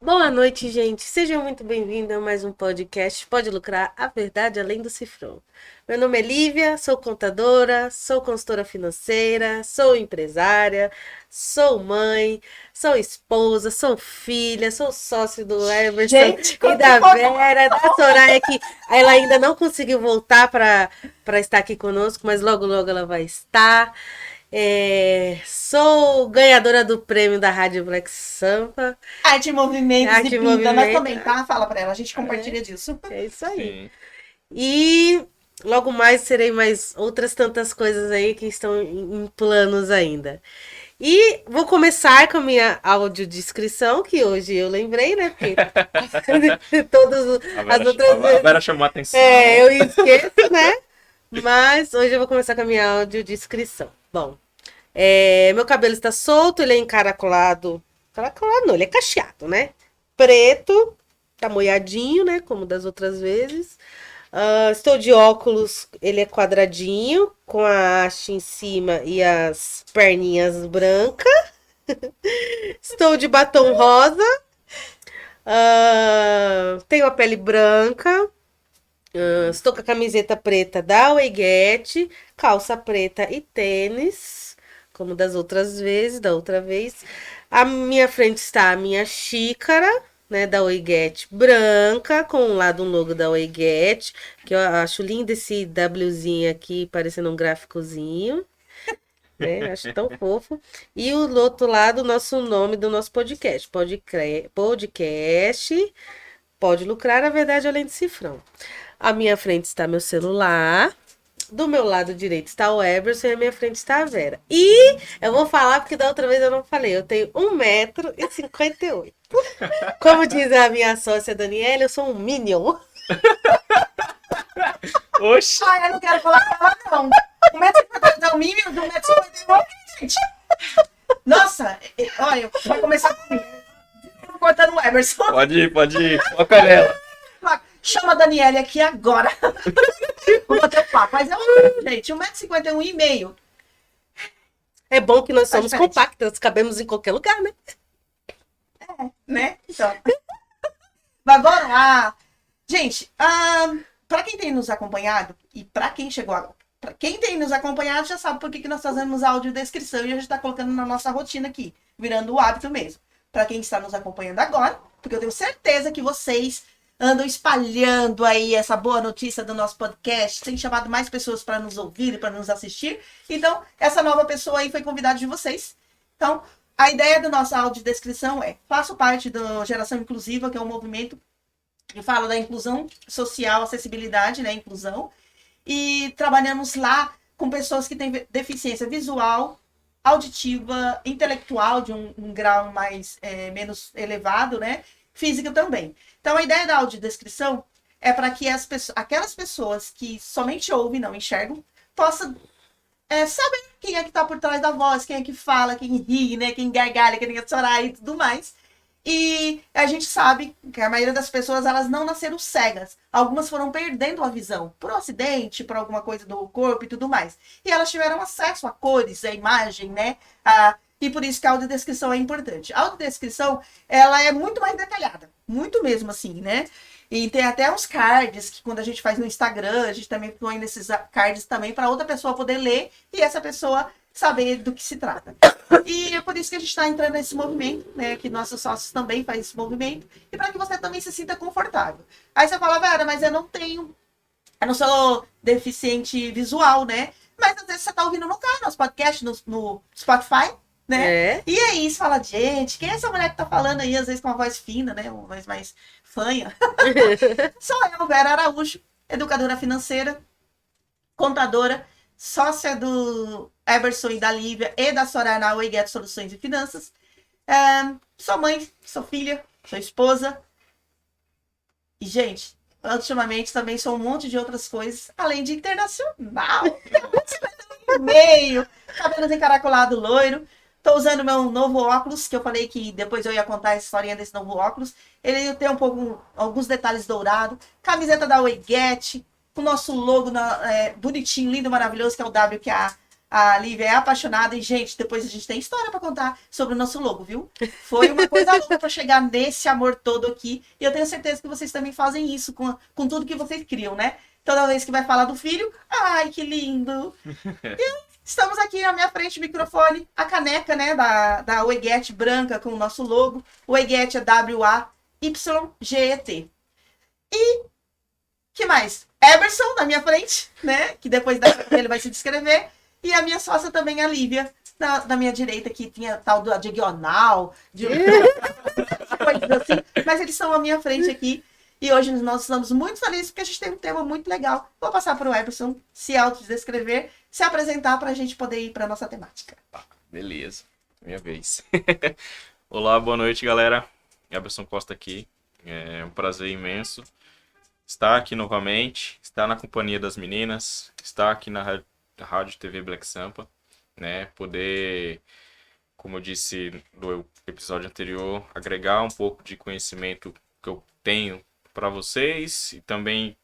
Boa noite, gente. Sejam muito bem-vindos a mais um podcast Pode Lucrar, a verdade além do cifrão. Meu nome é Lívia, sou contadora, sou consultora financeira, sou empresária, sou mãe, sou esposa, sou filha, sou sócio do Emerson Gente, e como que da pode? Vera, da Soraya, que ela ainda não conseguiu voltar para estar aqui conosco, mas logo, logo ela vai estar. Sou ganhadora do prêmio da Rádio Black Sampa. Arte em movimentos e Arte em pinta. Nós movimento. também, tá? Fala pra ela, a gente É, compartilha disso. é isso aí. Sim. E logo mais serei mais outras tantas coisas aí que estão em planos ainda. E vou começar com a minha audiodescrição, que hoje eu lembrei, né? Porque todas as outras A vezes Vera chamou a atenção. eu esqueço, né? Mas hoje eu vou começar com a minha audiodescrição. Bom, meu cabelo está solto, ele é encaracolado. Encaracolado não, ele é cacheado, né? Preto, tá molhadinho, né? Como das outras vezes. Estou de óculos, ele é quadradinho, com a haste em cima e as perninhas brancas. Estou de batom rosa. Tenho a pele branca. Estou com a camiseta preta da Weiguete, calça preta e tênis, como das outras vezes, da outra vez. À minha frente está a minha xícara, né, da Weiguete, branca, com um lado um logo da Weiguete, que eu acho lindo esse Wzinho aqui, parecendo um gráficozinho, né? Acho tão fofo. E o outro lado, o nosso nome do nosso podcast, podcast Pode Lucrar, a verdade além de cifrão. À minha frente está meu celular. Do meu lado direito está o Eberson e à minha frente está a Vera. E eu vou falar porque da outra vez eu não falei. Eu tenho 1,58 m. Como diz a minha sócia Daniela, eu sou um Minion. Oxi! Ai, eu não quero falar com ela, não. 1,50 m é o mínimo de 1,51 m, gente. Nossa, olha, vai começar comigo. Cortando o Emerson. Pode ir. Foca nela. Chama a Daniela aqui agora. Vou bater o papo. Mas é gente, 1,51 m e meio. É bom que nós somos diferente. compactas, cabemos em qualquer lugar, né? Né? Então. Mas bora lá. Gente, para quem tem nos acompanhado e para quem chegou agora, para quem tem nos acompanhado já sabe por que nós fazemos audiodescrição e a gente está colocando na nossa rotina aqui, virando o hábito mesmo. Para quem está nos acompanhando agora, porque eu tenho certeza que vocês andam espalhando aí essa boa notícia do nosso podcast, tem chamado mais pessoas para nos ouvir e para nos assistir. Então, essa nova pessoa aí foi convidada de vocês. Então, a ideia da nossa audiodescrição é: faço parte da Geração Inclusiva, que é um movimento que fala da inclusão social, acessibilidade, né, inclusão. E trabalhamos lá com pessoas que têm deficiência visual, auditiva, intelectual, de um grau mais menos elevado, né? Física também. Então, a ideia da audiodescrição é para que aquelas pessoas que somente ouvem e não enxergam possam saber quem é que está por trás da voz, quem é que fala, quem ri, né? Quem gargalha, quem é chorar e tudo mais. E a gente sabe que a maioria das pessoas, elas não nasceram cegas. Algumas foram perdendo a visão por um acidente, por alguma coisa do corpo e tudo mais. E elas tiveram acesso a cores, a imagem, né? E por isso que a audiodescrição é importante. A audiodescrição, ela é muito mais detalhada. Muito mesmo, assim, né? E tem até uns cards que quando a gente faz no Instagram, a gente também põe nesses cards também para outra pessoa poder ler e essa pessoa saber do que se trata. E é por isso que a gente está entrando nesse movimento, né? Que nossos sócios também fazem esse movimento. E para que você também se sinta confortável. Aí você fala, Vera, mas eu não sou deficiente visual, né? Mas às vezes você tá ouvindo no carro, nosso podcast, no Spotify, né? E aí você fala, gente, quem é essa mulher que tá falando aí, às vezes com uma voz fina, né? Uma voz mais fanha. Sou eu, Vera Araújo, educadora financeira, contadora, sócia do Eberson e da Lívia e da Soraya na Weiguete Soluções e Finanças. Sou mãe, sou filha, sou esposa. E, gente, ultimamente também sou um monte de outras coisas, além de internacional. Meio, cabelo encaracolado loiro. Tô usando meu novo óculos, que eu falei que depois eu ia contar a historinha desse novo óculos. Ele tem alguns detalhes dourados. Camiseta da Weiguete, com o nosso logo bonitinho, lindo, maravilhoso, que é o W que a A Lívia é apaixonada e, gente, depois a gente tem história pra contar sobre o nosso logo, viu? Foi uma coisa louca pra chegar nesse amor todo aqui. E eu tenho certeza que vocês também fazem isso com tudo que vocês criam, né? Toda vez que vai falar do filho, ai, que lindo! E estamos aqui na minha frente, microfone, a caneca, né, da Weget branca com o nosso logo. O Weget é W-A-Y-G-E-T. E que mais? Eberson na minha frente, né? Que depois ele vai se descrever. E a minha sócia também, a Lívia, da minha direita, que tinha tal da diagonal, de coisas assim. Mas eles estão à minha frente aqui. E hoje nós estamos muito felizes porque a gente tem um tema muito legal. Vou passar para o Eberson se autodescrever, se apresentar para a gente poder ir para a nossa temática. Beleza, minha vez. Olá, boa noite, galera. Eberson Costa aqui. É um prazer imenso estar aqui novamente, estar na companhia das meninas, estar aqui na Rádio TV Black Sampa, né? Poder, como eu disse no episódio anterior, agregar um pouco de conhecimento que eu tenho para vocês e também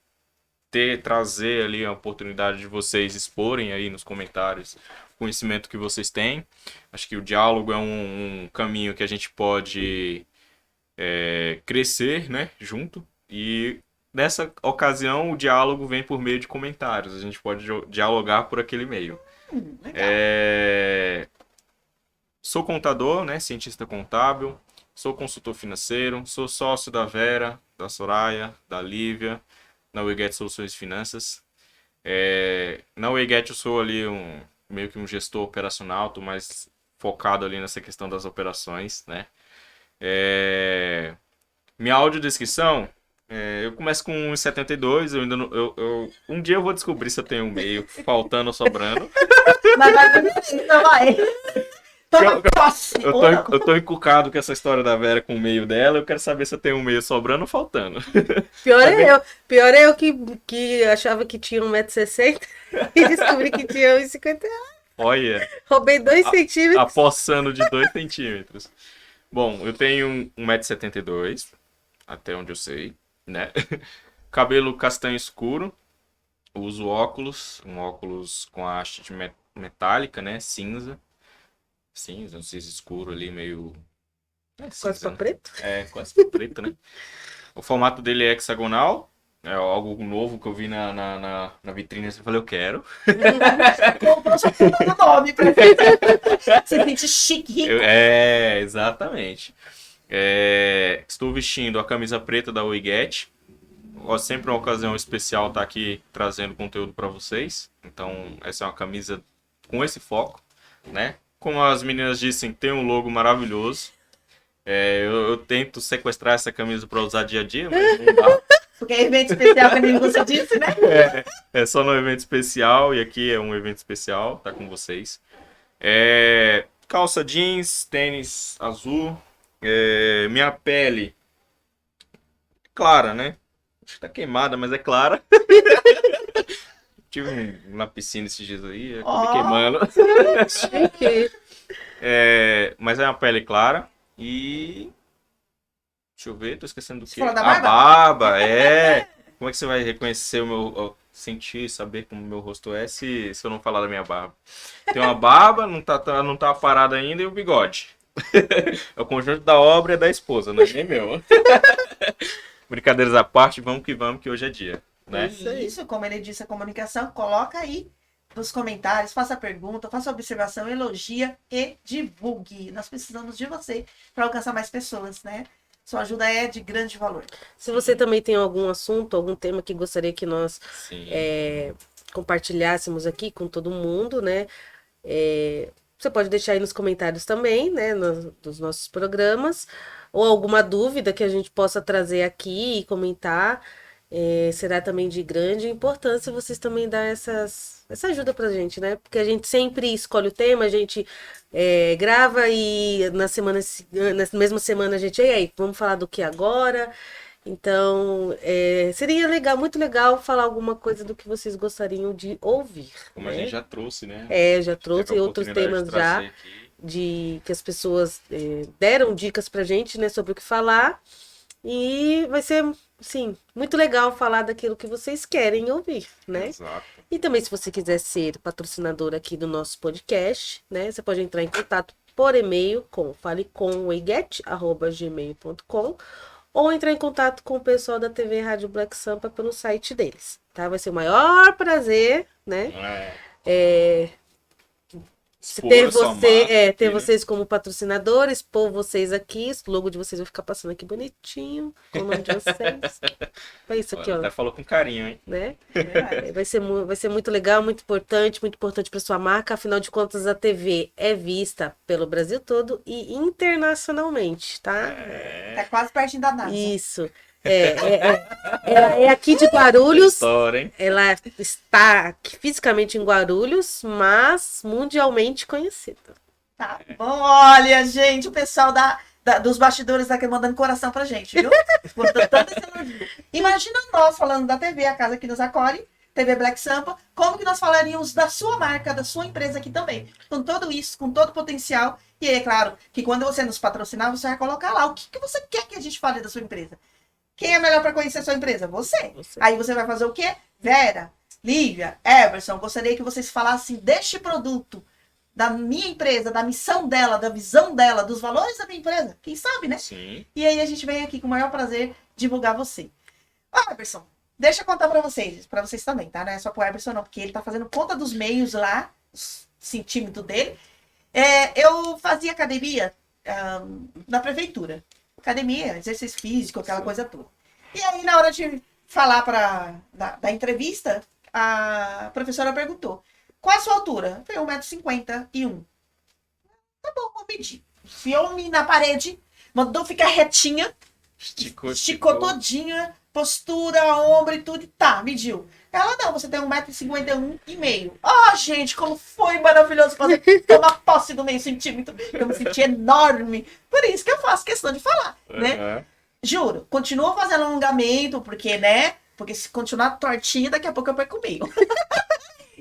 trazer ali a oportunidade de vocês exporem aí nos comentários o conhecimento que vocês têm. Acho que o diálogo é um caminho que a gente pode crescer, né, junto. E nessa ocasião o diálogo vem por meio de comentários. A gente pode dialogar por aquele meio. Sou contador, né, cientista contábil. Sou consultor financeiro, sou sócio da Vera, da Soraya, da Lívia, na Weget Soluções de Finanças. Na Weget eu sou ali meio que um gestor operacional, estou mais focado ali nessa questão das operações, né? Minha audiodescrição, eu começo com 1,72, eu ainda não, um dia eu vou descobrir se eu tenho um meio faltando ou sobrando. Mas vai. Eu tô encucado com essa história da Vera com o meio dela. Eu quero saber se eu tenho um meio sobrando ou faltando. Pior é eu que achava que tinha 1,60 m e descobri que tinha 1,50 m. Olha. Roubei 2 centímetros. Apossando de 2 centímetros. Bom, eu tenho 1,72 m, até onde eu sei, né? Cabelo castanho escuro. Uso óculos, um óculos com a haste metálica, né? Cinza, um cinza escuro ali, meio... Quase pra preto? Quase pra preto, né? O formato dele é hexagonal. É algo novo que eu vi na vitrine. Eu falei, eu quero. Comprou só por causa do nome pra você. Você sente chique, rico. Exatamente. Estou vestindo a camisa preta da Weget. Sempre uma ocasião especial estar aqui trazendo conteúdo para vocês. Então, essa é uma camisa com esse foco, né? Como as meninas dissem, tem um logo maravilhoso. Eu tento sequestrar essa camisa para usar dia a dia, mas não dá. Porque é evento especial, como você disse, né? É só no evento especial, e aqui é um evento especial, tá com vocês. Calça jeans, tênis azul. Minha pele clara, né? Acho que tá queimada, mas é clara. Tive na piscina esses dias aí, acabei queimando. Mas é uma pele clara. E... deixa eu ver, tô esquecendo do que. Fala da A barba? barba, Como é que você vai reconhecer o meu... sentir, saber como o meu rosto é se eu não falar da minha barba? Tem uma barba, não tá parada ainda, e o bigode. É o conjunto da obra e da esposa, não é nem meu. Brincadeiras à parte, vamos que hoje é dia, né? Isso, como ele disse, a comunicação, coloca aí nos comentários, faça pergunta, faça observação, elogia e divulgue. Nós precisamos de você para alcançar mais pessoas, né? Sua ajuda é de grande valor. Se você também tem algum assunto, algum tema que gostaria que nós compartilhássemos aqui com todo mundo, né? Você pode deixar aí nos comentários também, né? Dos nossos programas. Ou alguma dúvida que a gente possa trazer aqui e comentar. Será também de grande importância vocês também dar essa ajuda pra gente, né? Porque a gente sempre escolhe o tema, a gente grava e na mesma semana a gente, e aí, vamos falar do que agora? Então, seria legal, muito legal falar alguma coisa do que vocês gostariam de ouvir. Como a gente já trouxe, né? Já trouxe outros temas já, que as pessoas deram dicas pra gente, né, sobre o que falar. E vai ser, sim, muito legal falar daquilo que vocês querem ouvir, né? Exato. E também, se você quiser ser patrocinador aqui do nosso podcast, né? Você pode entrar em contato por e-mail com falecomoeguete@gmail.com ou entrar em contato com o pessoal da TV Rádio Black Sampa pelo site deles, tá? Vai ser o maior prazer, né? Expor Ter a sua você, marca ter aqui, né? vocês como patrocinadores, pôr vocês aqui, o logo de vocês vai ficar passando aqui bonitinho, com o nome de vocês. É isso aqui, Olha, ó, até falou com carinho, hein? né? Verdade. Vai ser muito legal, muito importante para sua marca. Afinal de contas, a TV é vista pelo Brasil todo e internacionalmente, tá? Tá quase pertinho da NASA. Isso. Ela é aqui de Guarulhos. História, hein? Ela está aqui fisicamente em Guarulhos, mas mundialmente conhecida. Tá bom, olha, gente, o pessoal dos bastidores tá aqui mandando coração pra gente, viu? Gostou tanto desse elogio. Imagina nós falando da TV, a casa que nos acolhe, TV Black Sampa, como que nós falaríamos da sua marca, da sua empresa aqui também. Com tudo isso, com todo o potencial. E aí, é claro, que quando você nos patrocinar, você vai colocar lá o que você quer que a gente fale da sua empresa. Quem é melhor para conhecer a sua empresa? Você. Aí você vai fazer o quê? Vera, Lívia, Everson, gostaria que vocês falassem deste produto, da minha empresa, da missão dela, da visão dela, dos valores da minha empresa. Quem sabe, né? Sim. E aí a gente vem aqui com o maior prazer divulgar você. Ó, Everson, deixa eu contar para vocês também, tá? Não é só pro Everson não, porque ele tá fazendo conta dos meios lá, centímetro dele. Eu fazia academia na prefeitura. Academia, exercício físico, aquela coisa toda. E aí, na hora de falar da entrevista, a professora perguntou: qual a sua altura? Eu falei, 1,51 m. Tá bom, vou medir. Enfiou-me na parede, mandou ficar retinha, esticou todinha, postura, ombro e tudo, e tá, mediu. Ela, não, você tem 1,51 m. Ó, gente, como foi maravilhoso fazer, tomar posse do meio centímetro. Eu me senti enorme. Por isso que eu faço questão de falar, né? Juro, continuo fazendo alongamento, porque, né? Porque se continuar tortinha, daqui a pouco eu perco o meio.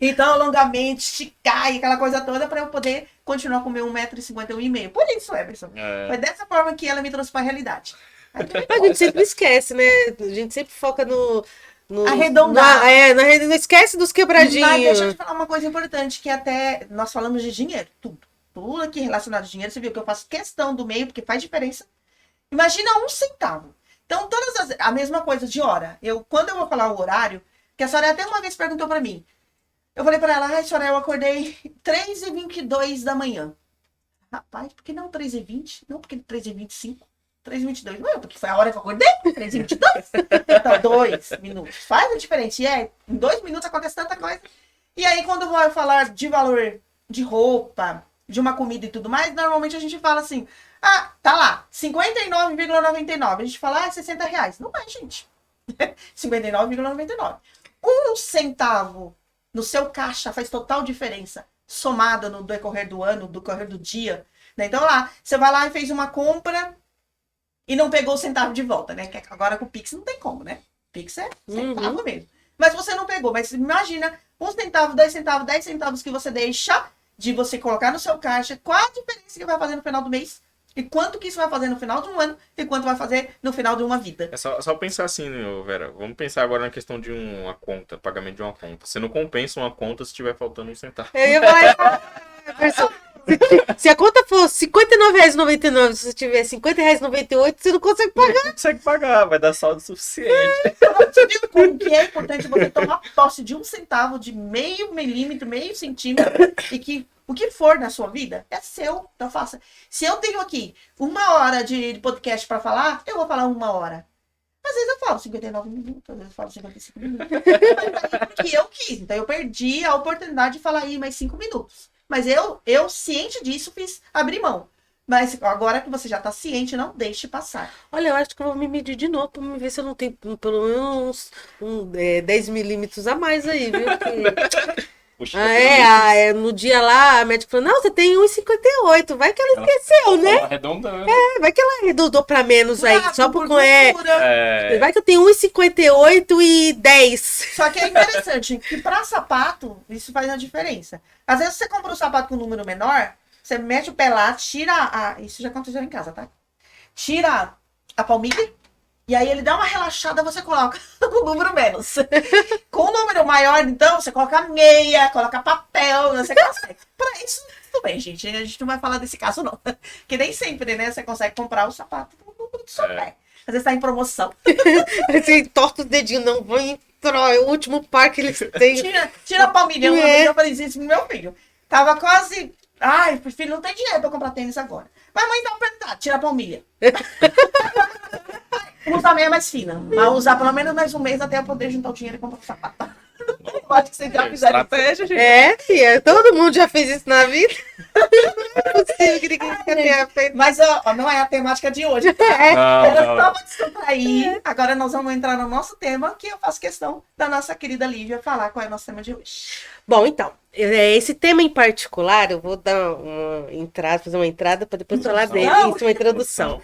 Então, alongamento, esticar e aquela coisa toda para eu poder continuar com o meu 1,51 m. Por isso, Everson. Foi dessa forma que ela me trouxe para a realidade. A gente sempre esquece, né? A gente sempre foca no arredondar. Não esquece dos quebradinhos. Mas deixa eu te falar uma coisa importante, que até nós falamos de dinheiro, tudo. Tudo aqui relacionado a dinheiro, você viu que eu faço questão do meio, porque faz diferença. Imagina 1 centavo. Então, a mesma coisa de hora. Quando eu vou falar o horário, que a senhora até uma vez perguntou para mim, eu falei para ela, ai, senhora, eu acordei 3h22 da manhã. Rapaz, por que não 3h20? Não, porque 3h25. 3h22. Não, porque foi a hora que eu acordei. 3h22. Então, 2 minutos. Faz a diferença. E em 2 minutos acontece tanta coisa. E aí, quando eu vou falar de valor de roupa, de uma comida e tudo mais, normalmente a gente fala assim, tá lá, 59,99. A gente fala, R$60. Não é, gente. 59,99. 1 centavo no seu caixa faz total diferença, somada no decorrer do ano, no decorrer do dia. Né? Então, lá, você vai lá e fez uma compra e não pegou o centavo de volta, né? Que agora com o Pix não tem como, né? Pix é centavo mesmo. Mas você não pegou. Mas imagina, 1 centavo, 2 centavos, 10 centavos que você deixa de você colocar no seu caixa. Qual a diferença que vai fazer no final do mês? E quanto que isso vai fazer no final de um ano? E quanto vai fazer no final de uma vida? É só pensar assim, né, Vera? Vamos pensar agora na questão de uma conta, pagamento de uma conta. Você não compensa uma conta se estiver faltando 1 centavo. Eu ia falar, se a conta for R$59,99, se você tiver R$50,98, você não consegue pagar. Não consegue pagar, vai dar saldo suficiente. Você viu como que é importante você tomar posse de 1 centavo, de meio milímetro, meio centímetro, e que o que for na sua vida é seu. Então faça. Se eu tenho aqui 1 hora de podcast para falar, eu vou falar 1 hora. Às vezes eu falo 59 minutos, às vezes eu falo 55 minutos. Porque eu quis. Então eu perdi a oportunidade de falar aí mais 5 minutos. Mas eu ciente disso, abrir mão. Mas agora que você já tá ciente, não deixe passar. Olha, eu acho que eu vou me medir de novo pra me ver se eu não tenho pelo menos 10 milímetros a mais aí, viu? Puxa, no dia lá, a médica falou, não, você tem 1,58. Vai que ela esqueceu, né? Arredondando. Vai que ela arredondou pra menos aí. Só por vai que eu tenho 1,58 e 10. Só que é interessante que pra sapato, isso faz uma diferença. Às vezes você compra um sapato com um número menor, você mete o pé lá, tira isso já aconteceu em casa, tá? Tira a palmilha, E aí ele dá uma relaxada, você coloca o número menos. Com o número maior, então, você coloca meia, coloca papel, você consegue. Pra isso, tudo bem, gente. A gente não vai falar desse caso, não. Que nem sempre, né, você consegue comprar o sapato com o número do seu pé. Às vezes tá em promoção. Assim, torta os dedinhos, não vou entrar. É o último par que eles têm. Tira a palmilha. Uma vez eu falei isso pro meu filho. Tava quase... Ai, filho, não tem dinheiro pra comprar tênis agora. Mas mãe tava perguntando, tira a palmilha. Usar a meia mais fina. Mas usar pelo menos mais um mês até eu poder juntar o dinheiro e comprar o sapato. Eu acho que vocês já fizeram Estratégia, gente. É, filha, todo mundo já fez isso na vida. Não é possível que ninguém nunca tenha feito. Mas ó, não é a temática de hoje. Não, Era não. só pra descontrair. Agora nós vamos entrar no nosso tema, que eu faço questão da nossa querida Lívia falar qual é o nosso tema de hoje. Bom, então, esse tema em particular, eu vou dar uma entrada, fazer uma entrada para depois falar dele. Não. Isso, uma introdução.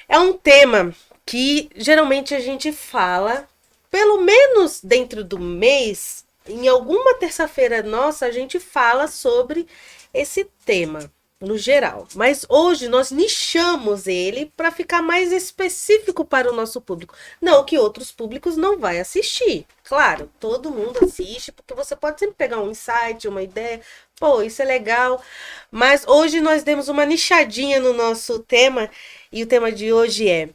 É um tema que geralmente a gente fala, pelo menos dentro do mês, em alguma terça-feira nossa, a gente fala sobre esse tema, no geral. Mas hoje nós nichamos ele para ficar mais específico para o nosso público. Não que outros públicos não vai assistir. Claro, todo mundo assiste, porque você pode sempre pegar um insight, uma ideia. Pô, isso é legal. Mas hoje nós demos uma nichadinha no nosso tema, e o tema de hoje é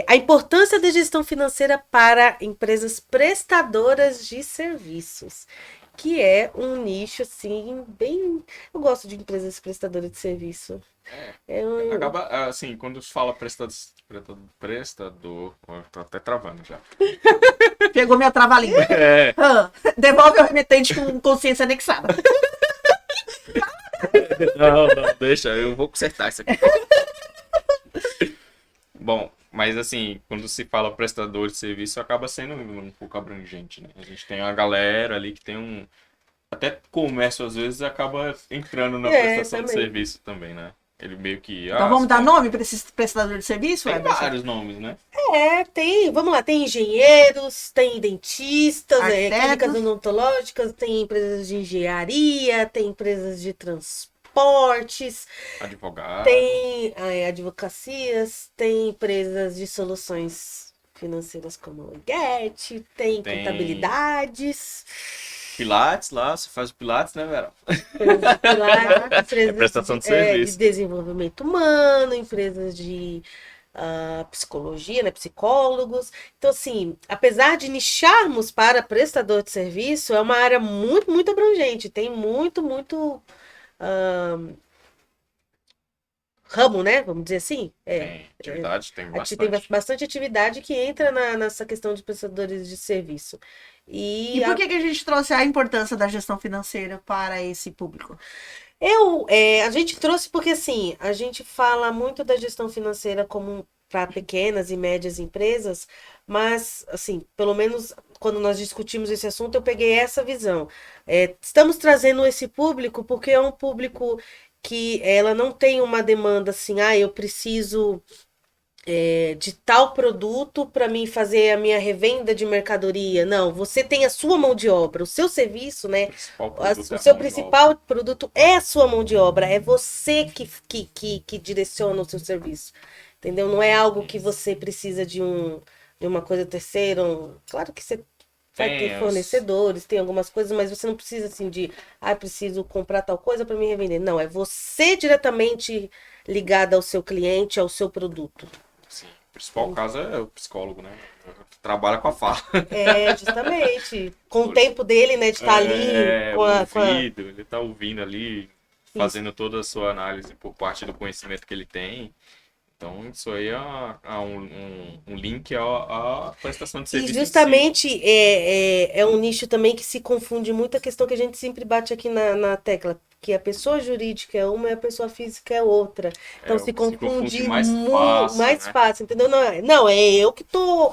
a importância da gestão financeira para empresas prestadoras de serviços, que é um nicho, assim, bem... Eu gosto de empresas prestadoras de serviço. Acaba, assim, quando se fala prestador, ó, tô até travando já. Pegou minha trava-língua. É, Devolve o remetente com consciência anexada. não, deixa, eu vou consertar isso aqui. Bom, mas assim, quando se fala prestador de serviço, acaba sendo um pouco abrangente, né? A gente tem uma galera ali que tem um... Até comércio, às vezes, acaba entrando na prestação de também. serviço também, né? Ele meio que... Então vamos dar nome para esses prestadores de serviço? Tem Emerson? vários nomes, né? Vamos lá, tem engenheiros, tem dentistas, Arquitetos. clínicas odontológicas, tem empresas de engenharia, tem empresas de transportes, Advogado. tem advocacias, tem empresas de soluções financeiras como o Get, tem Tem. contabilidades, Pilates lá, você faz o Pilates, né, Vera? empresas prestação de serviço. de desenvolvimento humano, empresas de psicologia, né, psicólogos. Então, assim, apesar de nicharmos para prestador de serviço, é uma área muito, muito abrangente. Tem muito ramo, né? Vamos dizer assim. Tem atividade, tem Tem bastante. bastante atividade que entra nessa questão de prestadores de serviço. E por que a gente trouxe a importância da gestão financeira para esse público? A gente trouxe porque, assim, a gente fala muito da gestão financeira como para pequenas e médias empresas, mas, assim, pelo menos quando nós discutimos esse assunto, eu peguei essa visão. Estamos trazendo esse público porque é um público que ela não tem uma demanda assim, eu preciso de tal produto para mim fazer a minha revenda de mercadoria. Não, você tem a sua mão de obra, o seu serviço, né? O seu principal produto é a sua mão de obra, é você que direciona o seu serviço, entendeu? Não é algo que você precisa de uma coisa terceira. Claro que você vai ter fornecedores, tem algumas coisas, mas você não precisa assim de, preciso comprar tal coisa para me revender. Não, é você diretamente ligado ao seu cliente, ao seu produto. Sim, o principal caso é o psicólogo, né? Trabalha com a fala. Justamente. Com o tempo dele, né, de estar ali Ele tá ouvindo ali, fazendo toda a sua análise por parte do conhecimento que ele tem. Então, isso aí é um link à prestação de serviço. E justamente é um nicho também que se confunde muito a questão que a gente sempre bate aqui na tecla, que a pessoa jurídica é uma e a pessoa física é outra. Então se confunde mais fácil, entendeu? Não, é eu que tô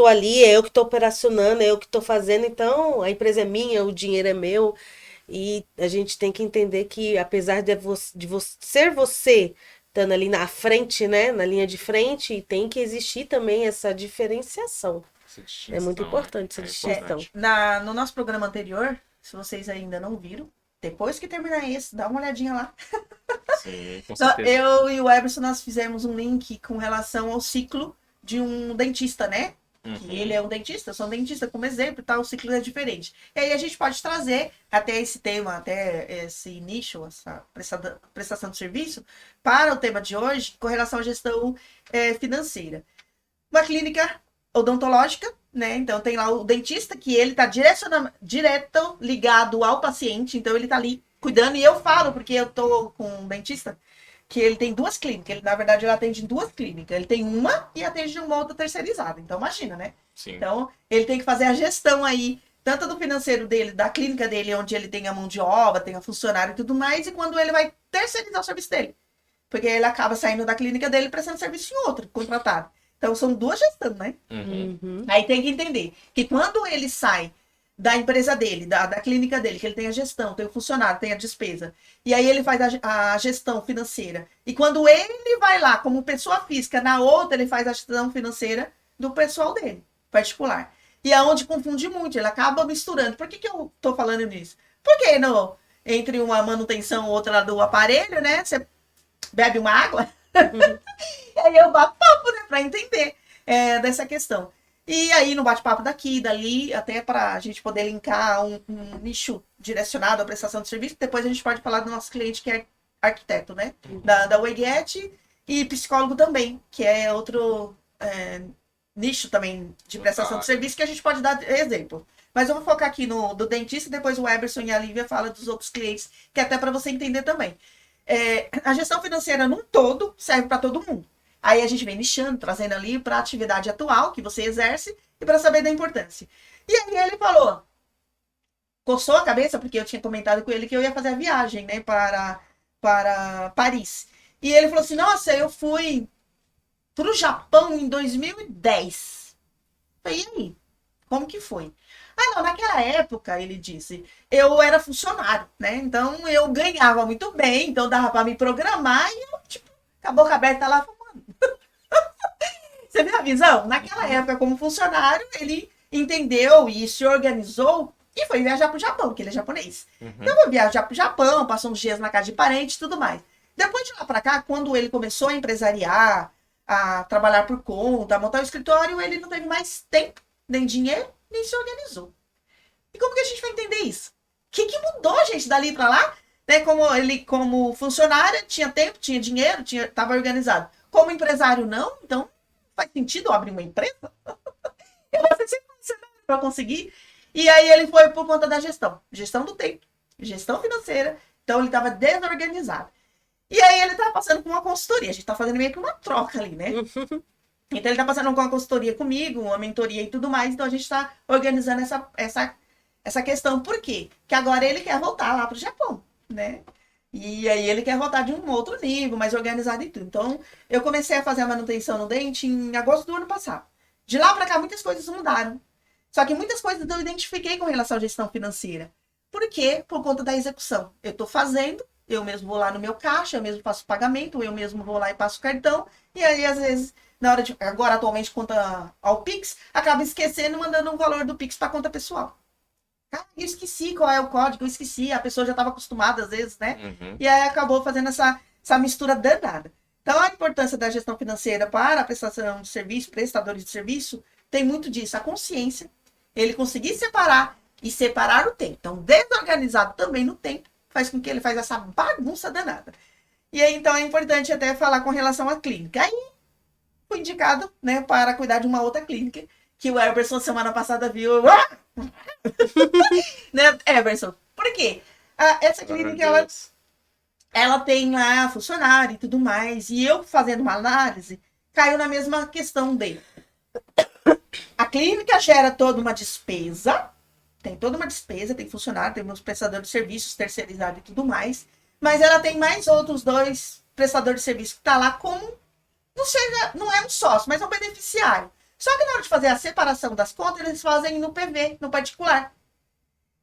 ali, é eu que tô operacionando, é eu que tô fazendo, então a empresa é minha, o dinheiro é meu. E a gente tem que entender que, apesar de ser você estando ali na frente, né, na linha de frente, tem que existir também essa diferenciação. É muito importante essa distinção. No nosso programa anterior, se vocês ainda não viram, depois que terminar esse, dá uma olhadinha lá. Sim, com certeza. Eu e o Emerson, nós fizemos um link com relação ao ciclo de um dentista, né? Uhum. Que ele é um dentista, eu sou um dentista, como exemplo, tá? O ciclo é diferente. E aí a gente pode trazer até esse tema, até esse nicho, essa prestação de serviço, para o tema de hoje, com relação à gestão financeira. Uma clínica odontológica, né? Então tem lá o dentista, que ele tá direto ligado ao paciente, então ele tá ali cuidando, e eu falo, porque eu tô com um dentista, que ele tem 2 clínicas. Ele, na verdade, ele atende em 2 clínicas. Ele tem uma e atende uma outra terceirizada. Então, imagina, né? Sim. Então, ele tem que fazer a gestão aí, tanto do financeiro dele, da clínica dele, onde ele tem a mão de obra, tem a funcionário e tudo mais, e quando ele vai terceirizar o serviço dele. Porque ele acaba saindo da clínica dele e prestando serviço em outra, contratado. Então, são 2 gestões, né? Uhum. Aí tem que entender que quando ele sai da empresa dele, da clínica dele, que ele tem a gestão, tem o funcionário, tem a despesa, e aí ele faz a gestão financeira. E quando ele vai lá como pessoa física, na outra ele faz a gestão financeira do pessoal dele, particular. E é onde confunde muito, ele acaba misturando. Por que eu tô falando nisso? Porque entre uma manutenção e outra lá do aparelho, né, você bebe uma água, e aí eu bato papo, né, pra entender dessa questão. E aí, no bate-papo daqui, dali, até para a gente poder linkar um nicho direcionado à prestação de serviço, depois a gente pode falar do nosso cliente que é arquiteto, né? Da WEGET, e psicólogo também, que é outro nicho também de prestação de serviço que a gente pode dar exemplo. Mas eu vou focar aqui do dentista, depois o Eberson e a Lívia falam dos outros clientes, que é até para você entender também. A gestão financeira num todo serve para todo mundo. Aí a gente vem nichando, trazendo ali para a atividade atual que você exerce e para saber da importância. E aí ele falou, coçou a cabeça, porque eu tinha comentado com ele que eu ia fazer a viagem, né, para Paris. E ele falou assim, nossa, eu fui para o Japão em 2010. Eu falei, e aí? Como que foi? Ah, não, naquela época, ele disse, eu era funcionário, né? Então eu ganhava muito bem, então dava para me programar e eu, tipo, com a boca aberta lá, você vê a visão? Naquela época, como funcionário, ele entendeu e se organizou e foi viajar pro Japão, porque ele é japonês. Então, foi viajar pro Japão, passou uns dias na casa de parente e tudo mais. Depois de lá pra cá, quando ele começou a empresariar, a trabalhar por conta, a montar o escritório, ele não teve mais tempo, nem dinheiro, nem se organizou. E como que a gente vai entender isso? O que mudou, gente, dali pra lá? Né? Como ele, como funcionário, tinha tempo, tinha dinheiro, estava organizado. Como empresário, não. Então, faz sentido eu abrir uma empresa? Eu vou ser sempre funcionário para conseguir. E aí ele foi por conta da gestão. Gestão do tempo, gestão financeira. Então, ele estava desorganizado. E aí ele estava passando por uma consultoria. A gente está fazendo meio que uma troca ali, né? Então, ele está passando com uma consultoria comigo, uma mentoria e tudo mais. Então, a gente está organizando essa questão. Por quê? Porque agora ele quer voltar lá para o Japão, né? E aí ele quer voltar de um outro nível, mais organizado e tudo. Então, eu comecei a fazer a manutenção no dente em agosto do ano passado. De lá para cá, muitas coisas mudaram. Só que muitas coisas eu identifiquei com relação à gestão financeira. Por quê? Por conta da execução. Eu estou fazendo, eu mesmo vou lá no meu caixa, eu mesmo faço pagamento, eu mesmo vou lá e passo o cartão. E aí, às vezes, na hora de... Agora, atualmente, conta ao Pix, acaba esquecendo, mandando um valor do Pix para a conta pessoal. Eu esqueci qual é o código, eu esqueci, a pessoa já estava acostumada às vezes, né? E aí acabou fazendo essa mistura danada. Então, a importância da gestão financeira para a prestação de serviço, prestadores de serviço, tem muito disso. A consciência, ele conseguir separar e separar o tempo. Então, desorganizado também no tempo, faz com que ele faz essa bagunça danada. E aí, então, é importante até falar com relação à clínica. Aí, fui indicado, né, para cuidar de uma outra clínica, que o Eberson, semana passada, viu... Né, Eberson? Por quê? Essa clínica, ela tem lá funcionário e tudo mais. E eu, fazendo uma análise, caiu na mesma questão dele. A clínica gera toda uma despesa. Tem toda uma despesa, tem funcionário, tem uns prestadores de serviços terceirizados e tudo mais. Mas ela tem mais outros 2 prestadores de serviço que tá lá como... Não é um sócio, mas é um beneficiário. Só que na hora de fazer a separação das contas, eles fazem no PV, no particular.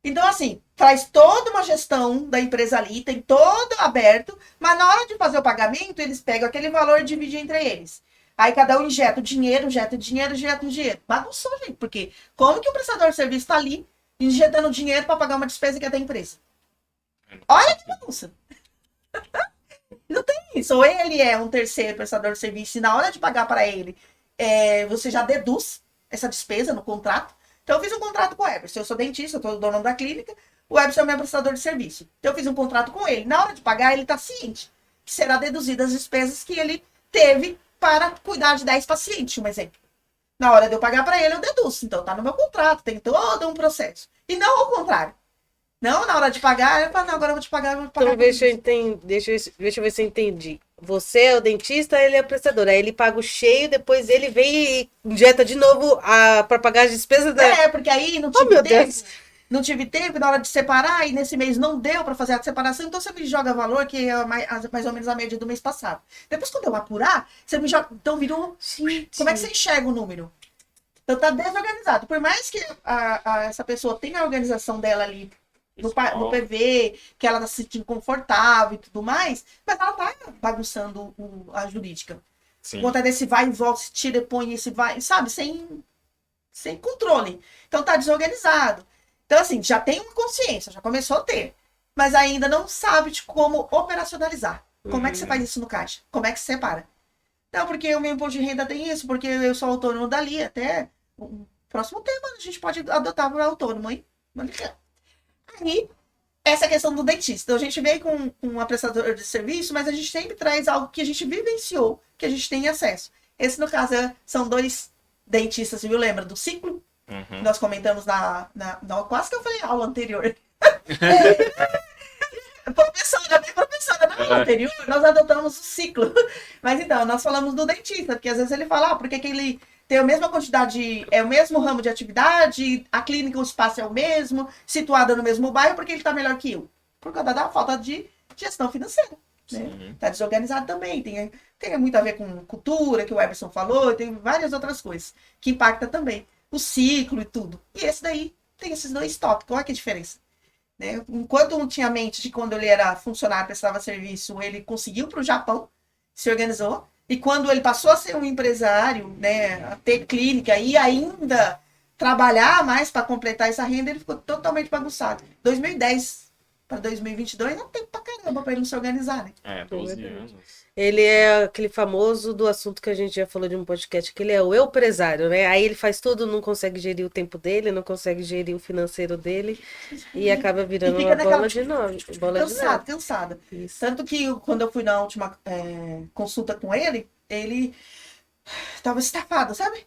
Então, assim, traz toda uma gestão da empresa ali, tem todo aberto, mas na hora de fazer o pagamento, eles pegam aquele valor e dividem entre eles. Aí cada um injeta o dinheiro, injeta o dinheiro, injeta o dinheiro. Bagunçou, gente, porque como que o prestador de serviço está ali injetando dinheiro para pagar uma despesa que é da empresa? Olha que bagunça. Não tem isso. Ou ele é um terceiro prestador de serviço e na hora de pagar para ele, você já deduz essa despesa no contrato. Então, eu fiz um contrato com o Eberson. Eu sou dentista, eu sou dono da clínica. O Eberson é meu prestador de serviço. Então, eu fiz um contrato com ele. Na hora de pagar, ele está ciente que será deduzidas as despesas que ele teve para cuidar de 10 pacientes, um exemplo. Na hora de eu pagar para ele, eu deduzo. Então, tá no meu contrato, tem todo um processo. E não ao contrário. Não, na hora de pagar, eu falo, não, agora eu vou te pagar, eu vou pagar. Então, deixa eu ver se eu entendi. Você é o dentista, ele é o prestador. Aí ele paga o cheio, depois ele vem e injeta de novo para pagar as despesas da. Porque aí não Oh, tive meu tempo. Deus. Não tive tempo na hora de separar, e nesse mês não deu para fazer a separação, então você me joga valor, que é mais ou menos a média do mês passado. Depois, quando eu apurar, você me joga. Então virou. Gente. Como é que você enxerga o número? Então tá desorganizado. Por mais que essa pessoa tenha a organização dela ali no PV, que ela tá se sentindo confortável e tudo mais, mas ela tá bagunçando a jurídica. Sim. Conta desse vai e volta, se tira e põe, esse vai, sabe? Sem controle. Então tá desorganizado. Então, assim, já tem uma consciência, já começou a ter, mas ainda não sabe de como operacionalizar. Como é que você faz isso no caixa? Como é que você separa? Não, porque o meu imposto de renda tem isso, porque eu sou autônomo dali, até o próximo tema a gente pode adotar para autônomo, hein? Aí, essa questão do dentista. Então, a gente veio com uma prestadora de serviço, mas a gente sempre traz algo que a gente vivenciou, que a gente tem acesso. Esse, no caso, são 2 dentistas, viu? Lembra do ciclo? Nós comentamos quase que eu falei aula anterior. Professora, na aula anterior, nós adotamos o ciclo. Mas então, nós falamos do dentista, porque às vezes ele fala, porque que ele tem a mesma quantidade, é o mesmo ramo de atividade, a clínica, o espaço é o mesmo, situada no mesmo bairro, porque ele está melhor que eu. Por causa da falta de gestão financeira. Né? Tá desorganizado também, tem muito a ver com cultura, que o Eberson falou, tem várias outras coisas que impactam também. O ciclo e tudo. E esse daí tem esses 2 tópicos. Olha que diferença. Né? Enquanto um tinha mente de quando ele era funcionário, prestava serviço, ele conseguiu para o Japão, se organizou. E quando ele passou a ser um empresário, né, a ter clínica e ainda trabalhar mais para completar essa renda, ele ficou totalmente bagunçado. 2010 para 2022 não tem pra caramba para ele não se organizar, né? 12 anos. Ele é aquele famoso do assunto que a gente já falou de um podcast, que ele é o empresário, né? Aí ele faz tudo, não consegue gerir o tempo dele, não consegue gerir o financeiro dele e acaba virando uma bola de neve. Cansada. Isso. Tanto que quando eu fui na última consulta com ele tava estafado, sabe?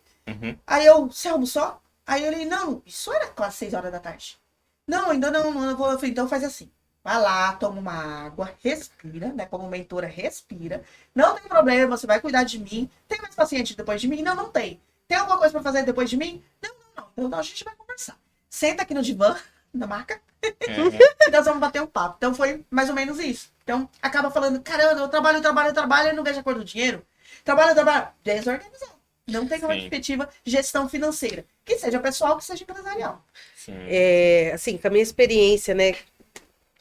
Aí você almoçou? Aí ele, não, isso era quase 6 horas da tarde. Não, ainda não vou. Eu falei, então faz assim. Vai lá, toma uma água, respira, né? Como mentora, respira. Não tem problema, você vai cuidar de mim. Tem mais paciente depois de mim? Não tem. Tem alguma coisa para fazer depois de mim? Não. Então a gente vai conversar. Senta aqui no divã, na maca, e nós vamos bater um papo. Então foi mais ou menos isso. Então acaba falando, caramba, eu trabalho e não vejo a cor do dinheiro. Trabalho. Desorganizado. Não tem uma efetiva gestão financeira. Que seja pessoal, que seja empresarial. Assim, com a minha experiência, né?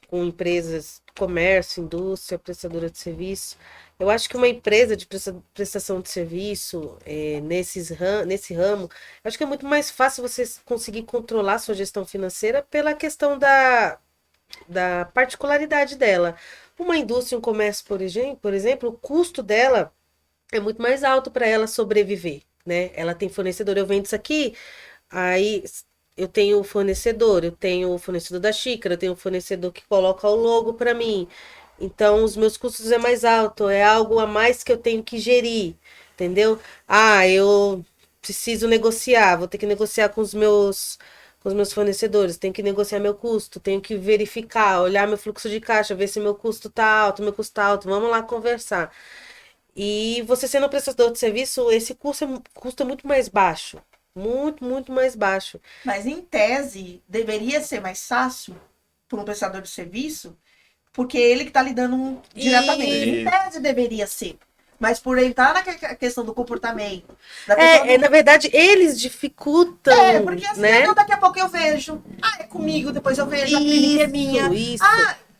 Com empresas, comércio, indústria, prestadora de serviço. Eu acho que uma empresa de prestação de serviço nesse ramo, eu acho que é muito mais fácil você conseguir controlar sua gestão financeira pela questão da particularidade dela. Uma indústria, um comércio, por exemplo, o custo dela é muito mais alto para ela sobreviver, né? Ela tem fornecedor, eu vendo isso aqui, aí eu tenho o fornecedor da xícara, eu tenho o fornecedor que coloca o logo para mim. Então, os meus custos é mais alto, é algo a mais que eu tenho que gerir, entendeu? Eu preciso negociar, vou ter que negociar com os meus fornecedores, tenho que negociar meu custo, tenho que verificar, olhar meu fluxo de caixa, ver se meu custo tá alto, vamos lá conversar. E você sendo um prestador de serviço, esse custo é muito mais baixo. Muito, muito mais baixo. Mas em tese, deveria ser mais fácil para um prestador de serviço, porque ele que está lidando diretamente. Em tese deveria ser. Mas por ele estar na questão do comportamento. Na verdade, eles dificultam. Porque assim, né? Daqui a pouco eu vejo. É comigo, depois eu vejo, a clínica é minha. Isso.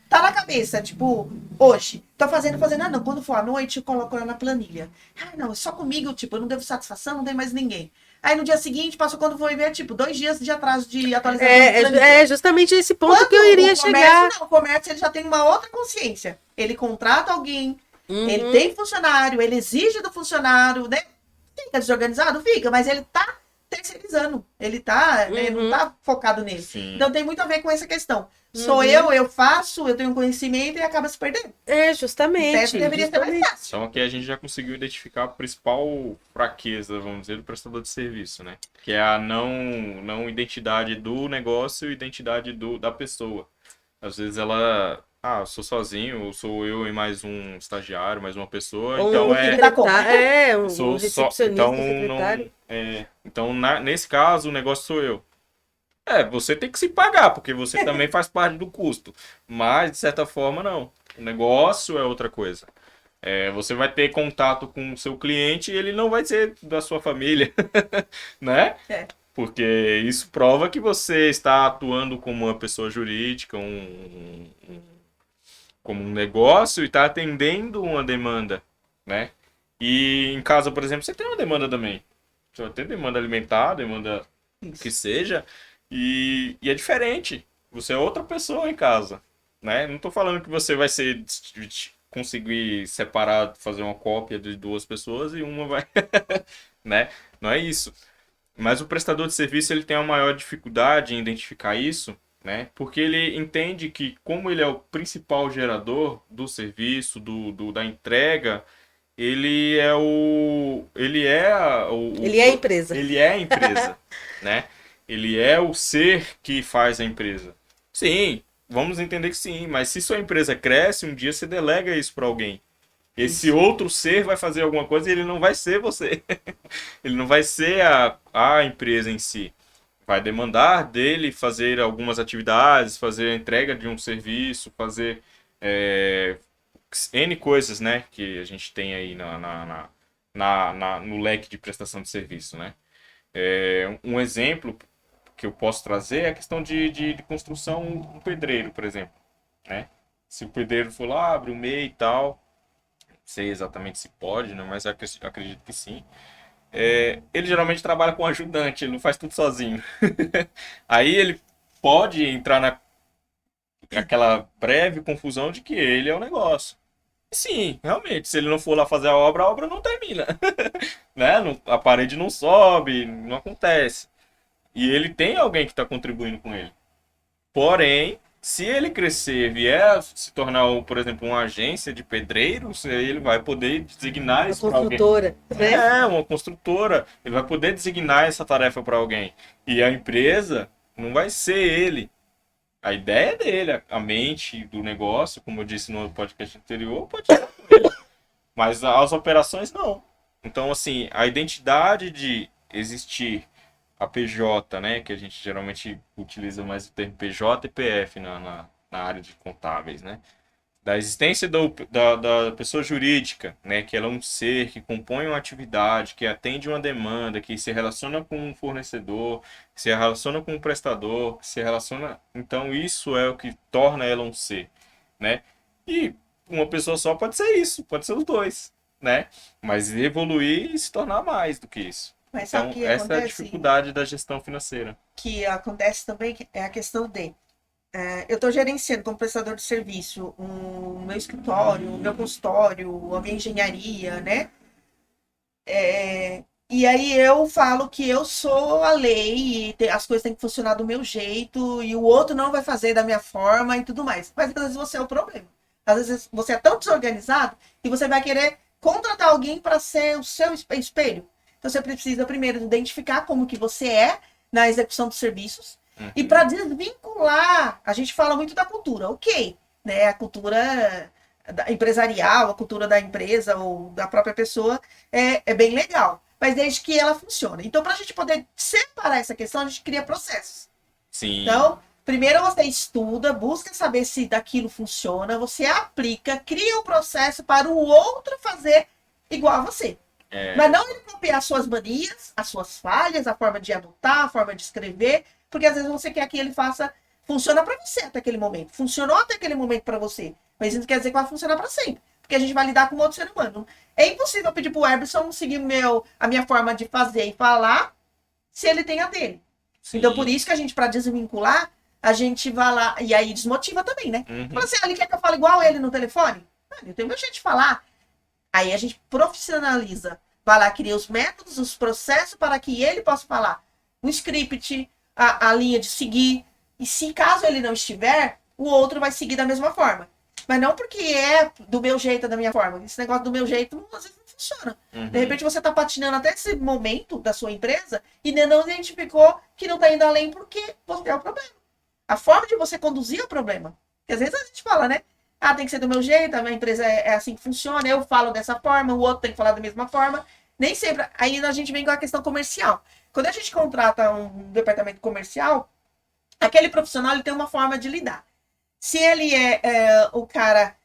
Tá na cabeça, tipo, hoje, tô fazendo, não, quando for à noite eu coloco ela na planilha. Não, é só comigo, tipo, eu não devo satisfação, não tem mais ninguém. Aí no dia seguinte, passou quando foi ver, tipo, 2 dias de atraso de atualização. É justamente esse ponto que eu iria chegar. O comércio, ele já tem uma outra consciência. Ele contrata alguém, ele tem funcionário, ele exige do funcionário, né? fica desorganizado? Fica, mas ele tá terceirizando. Ele tá, né, não tá focado nele. Sim. Então tem muito a ver com essa questão. Sou eu faço, eu tenho conhecimento e acaba se perdendo. Justamente. Essa deveria ser mais fácil. Então aqui a gente já conseguiu identificar a principal fraqueza, vamos dizer, do prestador de serviço, né? Que é a não identidade do negócio e identidade da pessoa. Às vezes ela, eu sou sozinho, ou sou eu e mais um estagiário, mais uma pessoa, Ou então um sou só, recepcionista, então secretário. então nesse caso o negócio sou eu. Você tem que se pagar, porque você também faz parte do custo. Mas, de certa forma, não. O negócio é outra coisa. Você vai ter contato com o seu cliente e ele não vai ser da sua família, né? Porque isso prova que você está atuando como uma pessoa jurídica, como um negócio e está atendendo uma demanda, né? E em casa, por exemplo, você tem uma demanda também. Você vai ter demanda alimentar, demanda que seja... E é diferente. Você é outra pessoa em casa, né? Não tô falando que você vai conseguir separar, fazer uma cópia de duas pessoas e uma vai, né? Não é isso. Mas o prestador de serviço ele tem a maior dificuldade em identificar isso, né? Porque ele entende que como ele é o principal gerador do serviço, da entrega, ele é a empresa. Ele é a empresa, né? Ele é o ser que faz a empresa. Sim, vamos entender que sim, mas se sua empresa cresce, um dia você delega isso para alguém. Esse outro ser vai fazer alguma coisa e ele não vai ser você. Ele não vai ser a empresa em si. Vai demandar dele fazer algumas atividades, fazer a entrega de um serviço, fazer N coisas, né, que a gente tem aí no leque de prestação de serviço, né? Um exemplo que eu posso trazer é a questão de construção, um pedreiro, por exemplo, né? Se o pedreiro for lá, abre o MEI e tal, não sei exatamente se pode, né? Mas acredito que sim. Ele geralmente trabalha com ajudante, ele não faz tudo sozinho. Aí ele pode entrar naquela breve confusão de que ele é o negócio. Sim, realmente, se ele não for lá fazer a obra não termina. Né? A parede não sobe, não acontece. E ele tem alguém que está contribuindo com ele. Porém, se ele crescer, vier se tornar, por exemplo, uma agência de pedreiros, ele vai poder designar isso para alguém. Uma construtora, né? Uma construtora. Ele vai poder designar essa tarefa para alguém. E a empresa não vai ser ele. A ideia é dele, a mente do negócio, como eu disse no podcast anterior, pode ser ele. Mas as operações não. Então, assim, a identidade de existir a PJ, né, que a gente geralmente utiliza mais o termo PJ e PF na área de contábeis, né, da existência da pessoa jurídica, né, que ela é um ser que compõe uma atividade, que atende uma demanda, que se relaciona com um fornecedor, que se relaciona com um prestador, que se relaciona... Então, isso é o que torna ela um ser, né, e uma pessoa só pode ser isso, pode ser os dois, né, mas evoluir e se tornar mais do que isso. Mas Então, sabe que essa acontece? é a dificuldade da gestão financeira. Que acontece também é a questão de eu estou gerenciando como prestador de serviço o meu escritório, o meu consultório, a minha engenharia, né? E aí eu falo que eu sou a lei e as coisas têm que funcionar do meu jeito e o outro não vai fazer da minha forma e tudo mais. Mas às vezes você é o problema. Às vezes você é tão desorganizado que você vai querer contratar alguém para ser o seu espelho. Então você precisa primeiro identificar como que você é na execução dos serviços. E para desvincular, a gente fala muito da cultura, ok, né? A cultura empresarial, a cultura da empresa ou da própria pessoa é bem legal, mas desde que ela funcione. Então, para a gente poder separar essa questão, a gente cria processos. Sim. Então, primeiro você estuda, busca saber se daquilo funciona, você aplica, cria o processo para o outro fazer igual a você. Mas não ele copiar as suas manias, as suas falhas, a forma de anotar, a forma de escrever, porque às vezes você quer que ele funciona para você até aquele momento. Funcionou até aquele momento para você, mas isso não quer dizer que vai funcionar para sempre, porque a gente vai lidar com outro ser humano. É impossível pedir pro Eberson seguir a minha forma de fazer e falar se ele tem a dele. Sim. Então por isso que a gente, para desvincular, a gente vai lá, e aí desmotiva também, né? Fala assim, ele quer que eu fale igual ele no telefone? Eu tenho meu jeito de falar. Aí a gente profissionaliza vai lá, cria os métodos, os processos para que ele possa falar o script, a linha de seguir. E se caso ele não estiver, o outro vai seguir da mesma forma. Mas não porque é do meu jeito, da minha forma. Esse negócio do meu jeito, às vezes não funciona. De repente você está patinando até esse momento da sua empresa e ainda não identificou que não está indo além porque você é o problema. A forma de você conduzir é o problema. Porque às vezes a gente fala, né? Ah, tem que ser do meu jeito, a minha empresa é assim que funciona, eu falo dessa forma, o outro tem que falar da mesma forma. Nem sempre. Aí a gente vem com a questão comercial. Quando a gente contrata um departamento comercial, aquele profissional ele tem uma forma de lidar. Se ele é o cara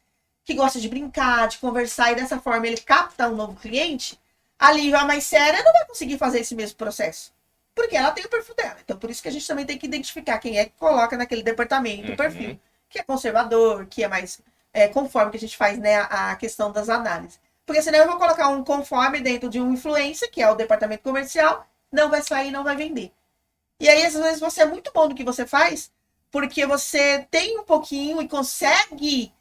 que gosta de brincar, de conversar, e dessa forma ele capta um novo cliente, a Lívia, a mais séria, não vai conseguir fazer esse mesmo processo. Porque ela tem o perfil dela. Então, por isso que a gente também tem que identificar quem é que coloca naquele departamento o perfil. Que é conservador, que é mais conforme que a gente faz, né, a questão das análises. Porque senão eu vou colocar um conforme dentro de um influencer, que é o departamento comercial, não vai sair, não vai vender. E aí, às vezes, você é muito bom no que você faz, porque você tem um pouquinho e consegue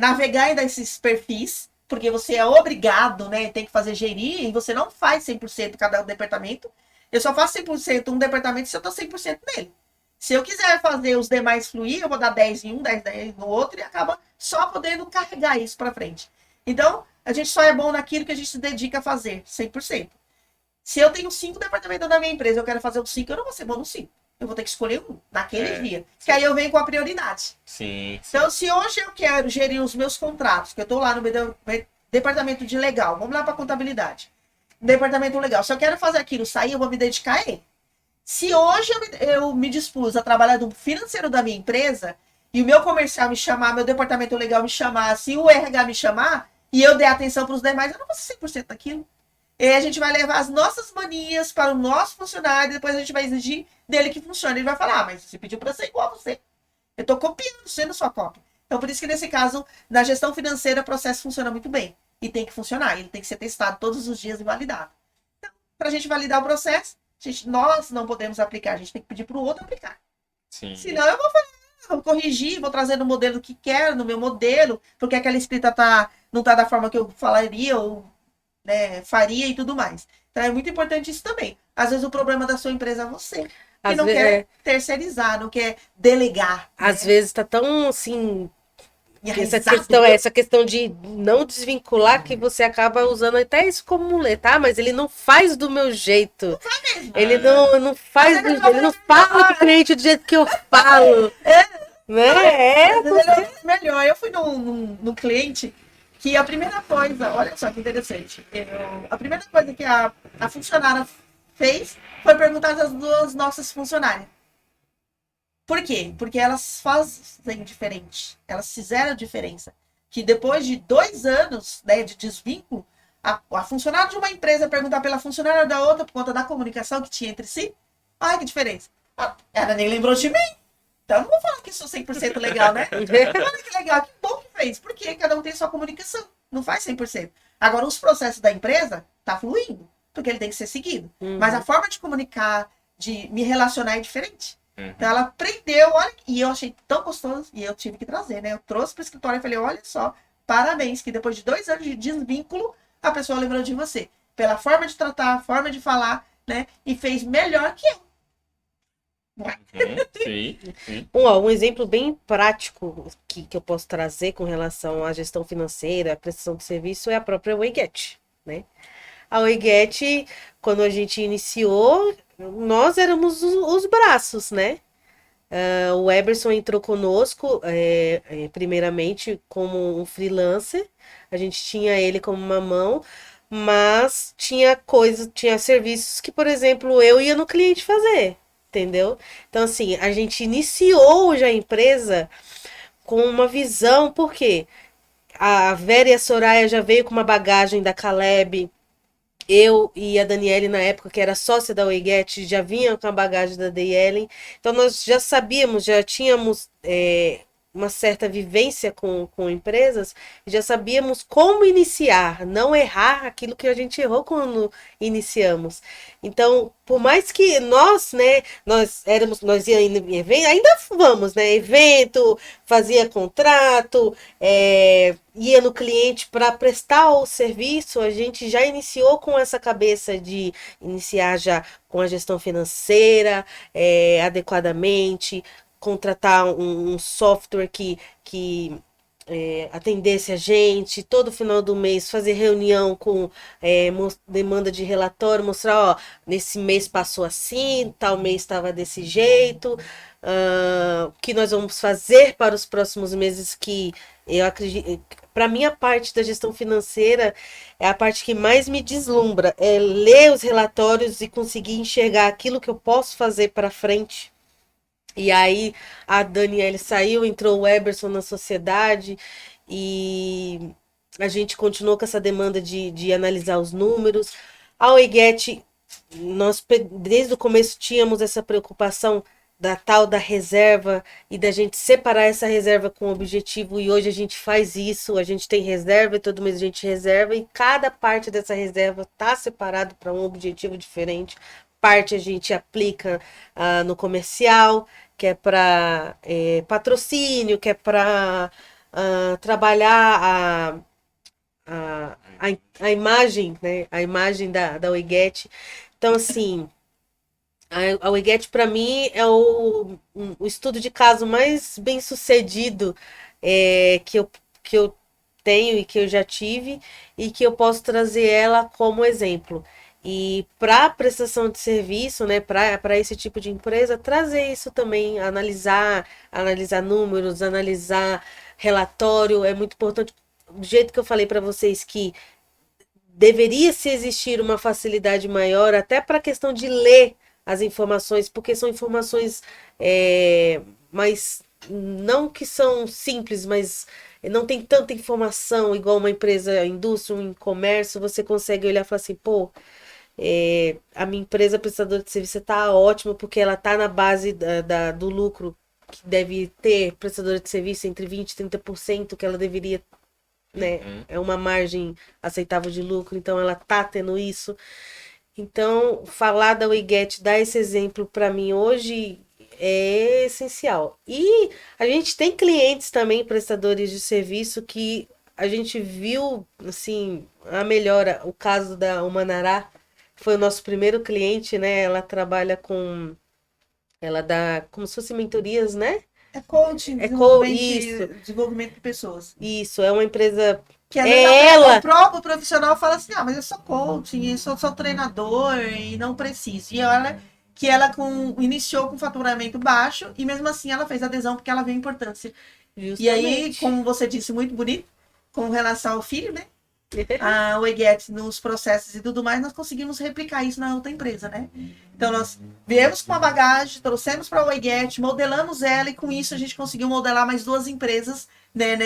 navegar nesses perfis, porque você é obrigado, né? Tem que fazer gerir, e você não faz 100% cada departamento. Eu só faço 100% um departamento se eu estou 100% nele. Se eu quiser fazer os demais fluir, eu vou dar 10 em um, 10 no outro, e acaba só podendo carregar isso para frente. Então, a gente só é bom naquilo que a gente se dedica a fazer, 100%. Se eu tenho 5 departamentos na minha empresa, eu quero fazer os 5, eu não vou ser bom nos 5. Eu vou ter que escolher um, naquele dia. Que aí eu venho com a prioridade. Sim. Então, se hoje eu quero gerir os meus contratos, que eu estou lá no meu departamento de legal, vamos lá para contabilidade. Departamento legal. Se eu quero fazer aquilo sair, eu vou me dedicar a ele. Se hoje eu me dispus a trabalhar do financeiro da minha empresa, e o meu comercial me chamar, meu departamento legal me chamar, se o RH me chamar, e eu der atenção para os demais, eu não vou ser 100% daquilo. E aí a gente vai levar as nossas manias para o nosso funcionário, e depois a gente vai exigir dele que funcione. Ele vai falar, mas você pediu para ser igual a você. Eu estou copiando, sendo sua cópia. Então, por isso que nesse caso, na gestão financeira, o processo funciona muito bem. E tem que funcionar, ele tem que ser testado todos os dias e validado. Então, para a gente validar o processo, nós não podemos aplicar, a gente tem que pedir para o outro aplicar. Sim. Senão eu vou corrigir, vou trazer no modelo que quero, no meu modelo, porque aquela escrita não está da forma que eu falaria, ou faria e tudo mais. Então é muito importante isso também. Às vezes o problema da sua empresa é você. Que não quer terceirizar, não quer delegar. Às vezes tá tão assim. Enraizado. Essa questão de não desvincular que você acaba usando até isso como muleta. Ah, mas ele não faz do meu jeito. Não faz mesmo. Ele não faz Mas ele não fala com o cliente do jeito que eu falo. Né? Às vezes ele é melhor. Eu fui num cliente que a primeira coisa, olha só que interessante, a primeira coisa que a funcionária fez foi perguntar às duas nossas funcionárias. Por quê? Porque elas fazem diferente. Elas fizeram diferença. Que depois de 2 anos, né, de desvínculo, a funcionária de uma empresa perguntar pela funcionária da outra por conta da comunicação que tinha entre si. Olha que diferença. Ela nem lembrou de mim. Então, eu não vou falar que sou 100% legal, né? Olha que legal, que bom que fez. Porque cada um tem sua comunicação. Não faz 100%. Agora, os processos da empresa tá fluindo. Porque ele tem que ser seguido. Mas a forma de comunicar, de me relacionar é diferente. Então ela aprendeu, olha, e eu achei tão gostoso, e eu tive que trazer, né? Eu trouxe para o escritório e falei, olha só, parabéns, que depois de 2 anos de desvínculo, a pessoa lembrou de você. Pela forma de tratar, forma de falar, né? E fez melhor que eu. Sim, sim. Um exemplo bem prático que eu posso trazer com relação à gestão financeira, à prestação de serviço, é a própria Wayget, né? A Wayget, quando a gente iniciou, nós éramos os braços, né? O Eberson entrou conosco, primeiramente, como um freelancer. A gente tinha ele como uma mão, mas tinha serviços que, por exemplo, eu ia no cliente fazer, entendeu? Então, assim, a gente iniciou já a empresa com uma visão, porque a Vera e a Soraya já veio com uma bagagem da Caleb. Eu e a Daniele, na época, que era sócia da Wayget, já vinha com a bagagem da DL. Então, nós já sabíamos, já tínhamos uma certa vivência com empresas, já sabíamos como iniciar, não errar aquilo que a gente errou quando iniciamos. Então, por mais que nós, né, nós íamos em evento, ainda vamos, né, evento, fazia contrato, ia no cliente para prestar o serviço, a gente já iniciou com essa cabeça de iniciar já com a gestão financeira, adequadamente, contratar um software que atendesse a gente, todo final do mês fazer reunião com demanda de relatório, mostrar, ó, nesse mês passou assim, tal mês estava desse jeito, o que nós vamos fazer para os próximos meses, que eu acredito, para mim a parte da gestão financeira é a parte que mais me deslumbra, é ler os relatórios e conseguir enxergar aquilo que eu posso fazer para frente. E aí a Daniele saiu, entrou o Eberson na sociedade e a gente continuou com essa demanda de analisar os números. A Oigete, nós desde o começo tínhamos essa preocupação da tal da reserva e da gente separar essa reserva com objetivo, e hoje a gente faz isso, a gente tem reserva e todo mês a gente reserva e cada parte dessa reserva está separado para um objetivo diferente. Parte a gente aplica no comercial, que é para patrocínio, que é para trabalhar imagem, né? A imagem da Oigete. Então, assim, a Oigete, para mim, é o estudo de caso mais bem sucedido que eu tenho e que eu já tive, e que eu posso trazer ela como exemplo. E para prestação de serviço, né, para esse tipo de empresa, trazer isso também, analisar números, analisar relatório, é muito importante. Do jeito que eu falei para vocês que deveria se existir uma facilidade maior, até para a questão de ler as informações, porque são informações mais, não que são simples, mas não tem tanta informação igual uma empresa, indústria, um comércio, você consegue olhar e falar assim, pô, a minha empresa prestadora de serviço está ótima porque ela está na base do lucro que deve ter prestadora de serviço entre 20% e 30% que ela deveria, né? É uma margem aceitável de lucro, então ela tá tendo isso. Então, falar da Oigete, dar esse exemplo para mim hoje é essencial. E a gente tem clientes também, prestadores de serviço, que a gente viu, assim, a melhora. O caso da Umanará foi o nosso primeiro cliente, né? Ela trabalha com... Ela dá como se fossem mentorias, né? É coaching, Isso, desenvolvimento de pessoas. isso. É uma empresa... Que às vezes ela... o próprio profissional fala assim, mas eu sou coaching, eu sou treinador e não preciso. E olha que ela iniciou com faturamento baixo e mesmo assim ela fez adesão porque ela viu a importância. Justamente. E aí, como você disse, muito bonito, com relação ao filho, né? A Oigete nos processos e tudo mais, nós conseguimos replicar isso na outra empresa, né? Então nós viemos com uma bagagem, trouxemos para a Oigete, modelamos ela e com isso a gente conseguiu modelar mais 2 empresas, né,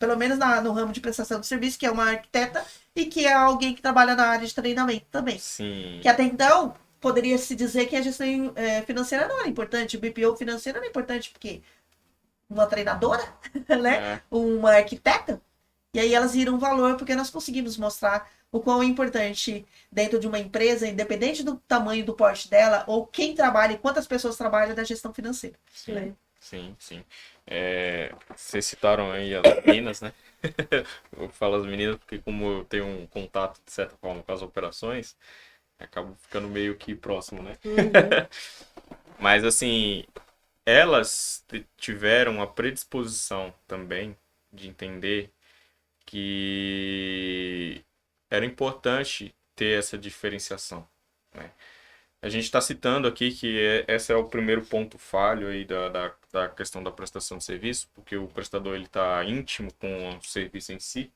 pelo menos no ramo de prestação de serviço, que é uma arquiteta e que é alguém que trabalha na área de treinamento também. Sim. Que até então poderia se dizer que a gestão financeira não era importante, o BPO financeiro era importante porque uma treinadora, né? Uma arquiteta. E aí elas viram valor porque nós conseguimos mostrar o quão é importante dentro de uma empresa, independente do tamanho do porte dela, ou quem trabalha e quantas pessoas trabalham da gestão financeira. Sim, né? sim, sim. Vocês citaram aí as meninas, né? Eu falo as meninas porque como eu tenho um contato, de certa forma, com as operações, acabo ficando meio que próximo, né? Mas, assim, elas tiveram a predisposição também de entender que era importante ter essa diferenciação, né? A gente está citando aqui que esse é o primeiro ponto falho aí da questão da prestação de serviço, porque o prestador está íntimo com o serviço em si.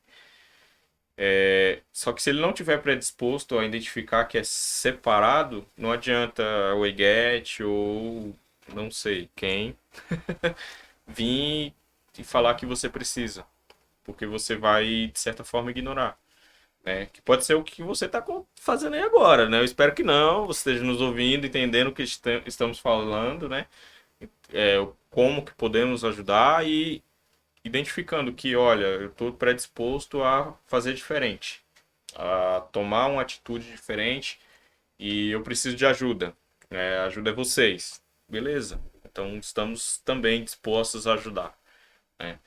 Só que se ele não tiver predisposto a identificar que é separado, não adianta o Oigete ou não sei quem vir e falar que você precisa, porque você vai, de certa forma, ignorar. Né? Que pode ser o que você está fazendo aí agora, né? Eu espero que não, você esteja nos ouvindo, entendendo o que estamos falando, né? Como que podemos ajudar e identificando que, olha, eu estou predisposto a fazer diferente, a tomar uma atitude diferente e eu preciso de ajuda. A ajuda é vocês. Beleza. Então, estamos também dispostos a ajudar, né?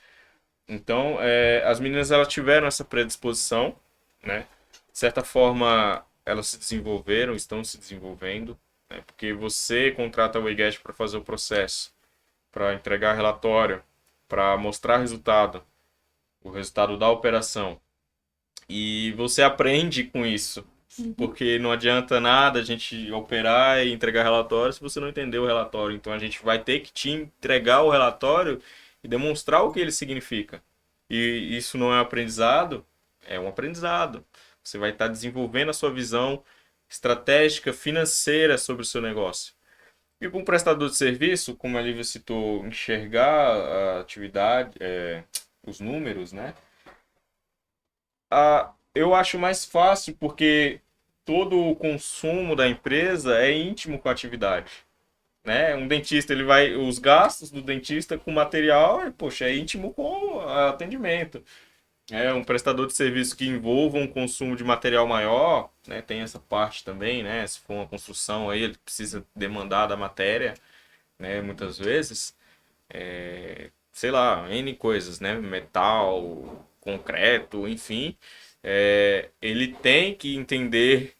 Então, as meninas elas tiveram essa predisposição, né? De certa forma, elas se desenvolveram, estão se desenvolvendo, né? Porque você contrata o WeGet para fazer o processo, para entregar relatório, para mostrar resultado, o resultado da operação. E você aprende com isso, porque não adianta nada a gente operar e entregar relatório se você não entender o relatório. Então a gente vai ter que te entregar o relatório e demonstrar o que ele significa. E isso não é aprendizado? É um aprendizado. Você vai estar desenvolvendo a sua visão estratégica, financeira sobre o seu negócio. E para um prestador de serviço, como a Lívia citou, enxergar a atividade, os números, né? Eu acho mais fácil porque todo o consumo da empresa é íntimo com a atividade, né? Um dentista, ele vai, os gastos do dentista com material, poxa, é íntimo com o atendimento. Um prestador de serviço que envolva um consumo de material maior, né? Tem essa parte também, né? Se for uma construção aí, ele precisa demandar da matéria, né? Muitas vezes, sei lá, N coisas, né? Metal, concreto, enfim. Ele tem que entender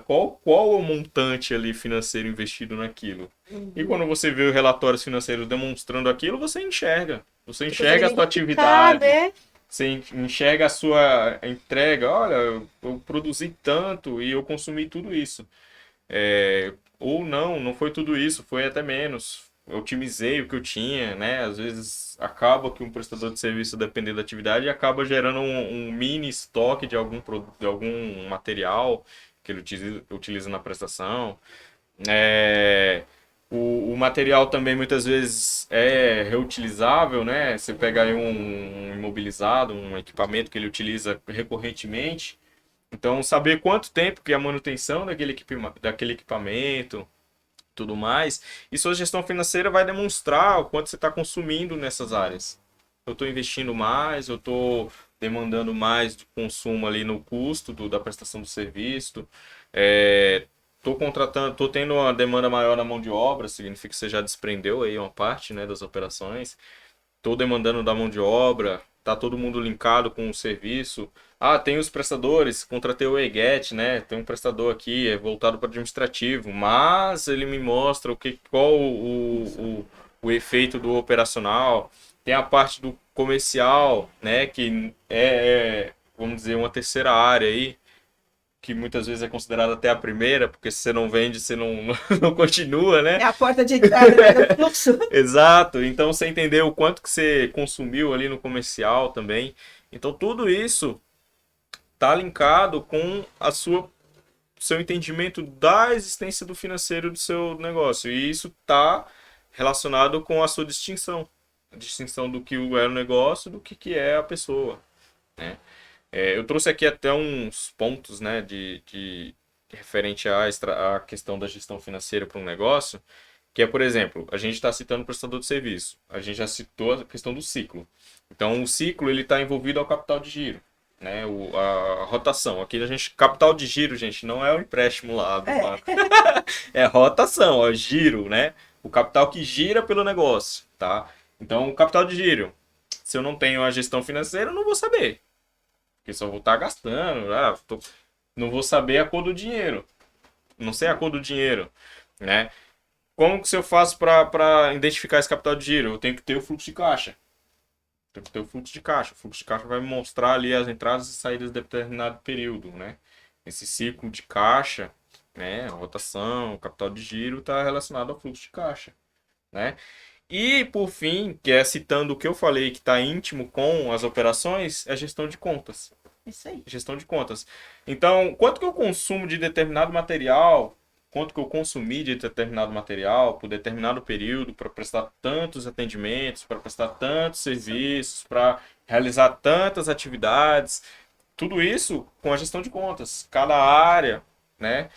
qual o montante ali financeiro investido naquilo. E quando você vê os relatórios financeiros demonstrando aquilo, você enxerga. Você Você enxerga a consegue sua identificar, atividade. né? Você enxerga a sua entrega. Olha, eu produzi tanto e eu consumi tudo isso. Ou não foi tudo isso, foi até menos. Eu otimizei o que eu tinha, né? Às vezes acaba que um prestador de serviço, dependendo da atividade, acaba gerando um mini estoque de de algum material que ele utiliza na prestação. É, o material também muitas vezes é reutilizável, né? Você pega aí um imobilizado, um equipamento que ele utiliza recorrentemente. Então, saber quanto tempo que é a manutenção daquele equipamento, tudo mais. E sua gestão financeira vai demonstrar o quanto você está consumindo nessas áreas. Eu estou investindo mais, eu estou demandando mais do consumo ali no custo da prestação do serviço. Estou contratando, estou tendo uma demanda maior na mão de obra, significa que você já desprendeu aí uma parte, né, das operações. Estou demandando da mão de obra, tá todo mundo linkado com o serviço. Tem os prestadores, contratei o eGet, né? Tem um prestador aqui, é voltado para administrativo, mas ele me mostra qual o efeito do operacional. Tem a parte do comercial, né? Que vamos dizer, uma terceira área aí, que muitas vezes é considerada até a primeira, porque se você não vende, você não, não continua, né? É a porta de entrada do fluxo. Exato. Então você entender o quanto que você consumiu ali no comercial também. Então tudo isso tá linkado com seu entendimento da existência do financeiro do seu negócio. E isso tá relacionado com a sua distinção. A distinção do que é o negócio do que é a pessoa, né? Eu trouxe aqui até uns pontos, né, de referente à questão da gestão financeira para um negócio, que é, por exemplo, a gente está citando o prestador de serviço, a gente já citou a questão do ciclo. Então, o ciclo ele está envolvido ao capital de giro, né, a rotação. Aqui a gente, capital de giro, gente, não é o empréstimo lá do banco, é rotação, é giro, né, o capital que gira pelo negócio, tá? Então, o capital de giro, se eu não tenho a gestão financeira, eu não vou saber. Porque só vou estar gastando, não vou saber a cor do dinheiro. Não sei a cor do dinheiro, né? Como que eu faço para identificar esse capital de giro? Eu tenho que ter o fluxo de caixa. Tenho que ter o fluxo de caixa. O fluxo de caixa vai me mostrar ali as entradas e saídas de determinado período, né? Esse ciclo de caixa, né? A rotação, o capital de giro está relacionado ao fluxo de caixa, né? E, por fim, que é citando o que eu falei, que está íntimo com as operações, é a gestão de contas. Isso aí. Gestão de contas. Então, quanto que eu consumo de determinado material, quanto que eu consumi de determinado material por determinado período, para prestar tantos atendimentos, para prestar tantos serviços, para realizar tantas atividades. Tudo isso com a gestão de contas. Cada área, né?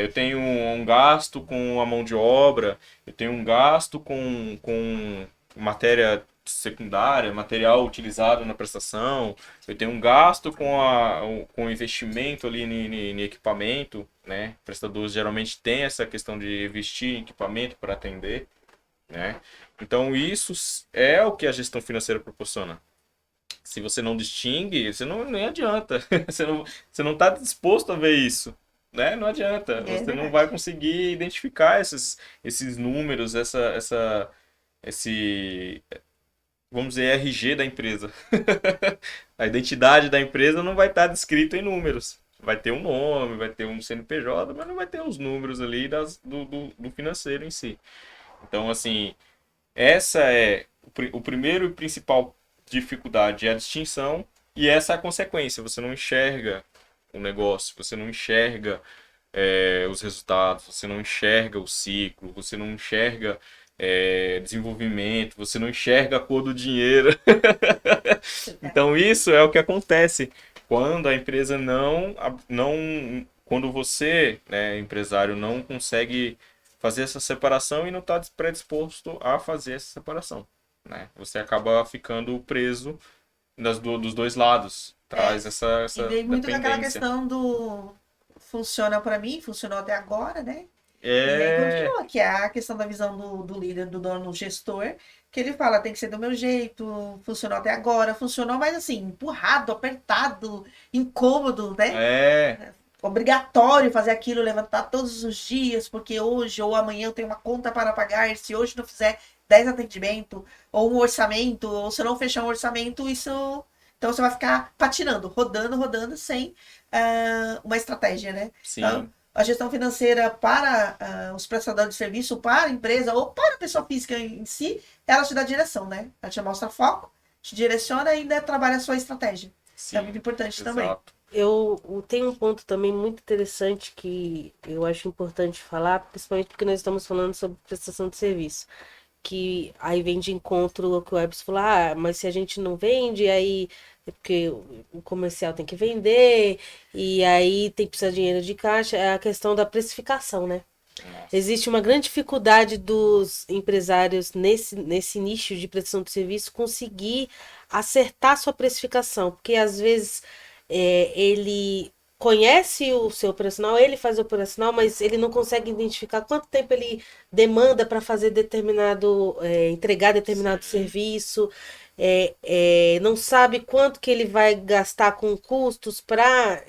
Eu tenho um gasto com a mão de obra, eu tenho um gasto com matéria secundária, material utilizado na prestação, eu tenho um gasto com o investimento ali em equipamento, né? Prestadores geralmente têm essa questão de investir em equipamento para atender, né? Então isso é o que a gestão financeira proporciona. Se você não distingue, nem adianta. Você não está disposto a ver isso, né? Não adianta. Você não verdade. vai conseguir identificar esses números, esse, vamos dizer, RG da empresa. A identidade da empresa não vai estar descrita em números. Vai ter um nome, vai ter um CNPJ, mas não vai ter os números ali do financeiro em si. Então, assim, essa é o primeiro e principal dificuldade, é a distinção, e essa é a consequência. Você não enxerga o negócio, você não enxerga os resultados, você não enxerga o ciclo, você não enxerga desenvolvimento, você não enxerga a cor do dinheiro. Então isso é o que acontece quando a empresa quando você, né, empresário, não consegue fazer essa separação e não está predisposto a fazer essa separação, né? Você acaba ficando preso dos dois lados, traz E essa vem muito daquela dependência. questão do funciona para mim, funcionou até agora, né? E aí É, continua, que é a questão da visão do líder, do dono, gestor, que ele fala, tem que ser do meu jeito, funcionou até agora, funcionou, mas assim, empurrado, apertado, incômodo, né? é, Obrigatório fazer aquilo, levantar todos os dias, porque hoje ou amanhã eu tenho uma conta para pagar, se hoje não fizer 10 atendimentos, ou um orçamento, ou se eu não fechar um orçamento, isso... Então você vai ficar patinando, rodando, rodando, sem uma estratégia, né? Então, sim, a gestão financeira para os prestadores de serviço, para a empresa ou para a pessoa física em si, ela te dá direção, né? Ela te mostra foco, te direciona e ainda trabalha a sua estratégia. É sim, muito importante também. exato. Eu tenho um ponto também muito interessante que eu acho importante falar, principalmente porque nós estamos falando sobre prestação de serviço. Que aí vem de encontro ao que o Ebs falou, mas se a gente não vende, aí é porque o comercial tem que vender, e aí tem que precisar de dinheiro de caixa, é a questão da precificação, né? Nossa, Existe uma grande dificuldade dos empresários nesse nicho de prestação de serviço conseguir acertar sua precificação, porque às vezes ele conhece o seu operacional, ele faz o operacional, mas ele não consegue identificar quanto tempo ele demanda para fazer entregar determinado sim, serviço, não sabe quanto que ele vai gastar com custos para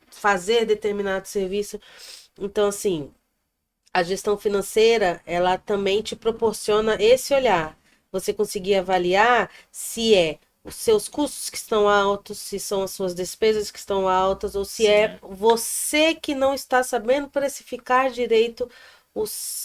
fazer determinado serviço. Então, assim, a gestão financeira, ela também te proporciona esse olhar. Você conseguir avaliar se é os seus custos que estão altos, se são as suas despesas que estão altas, ou se é sim, você que não está sabendo precificar direito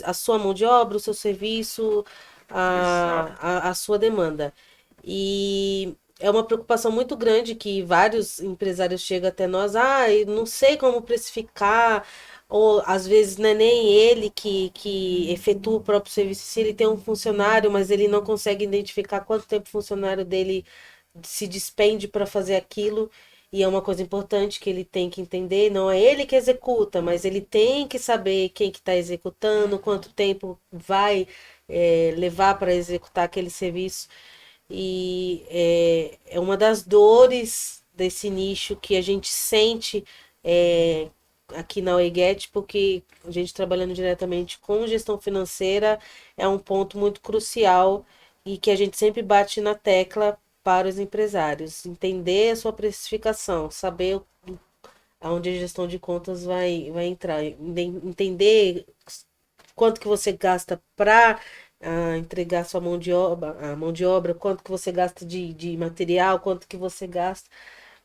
a sua mão de obra, o seu serviço, exato. a sua demanda. E é uma preocupação muito grande que vários empresários chegam até nós, eu não sei como precificar, ou às vezes não é nem ele que efetua o próprio serviço, se ele tem um funcionário, mas ele não consegue identificar quanto tempo o funcionário dele se despende para fazer aquilo. E é uma coisa importante que ele tem que entender, não é ele que executa, mas ele tem que saber quem que está executando, quanto tempo vai levar para executar aquele serviço. E é uma das dores desse nicho que a gente sente aqui na Oeget, porque a gente trabalhando diretamente com gestão financeira é um ponto muito crucial e que a gente sempre bate na tecla para os empresários. Entender a sua precificação, saber aonde a gestão de contas vai entrar, entender quanto que você gasta para entregar sua mão de obra, quanto que você gasta de material, quanto que você gasta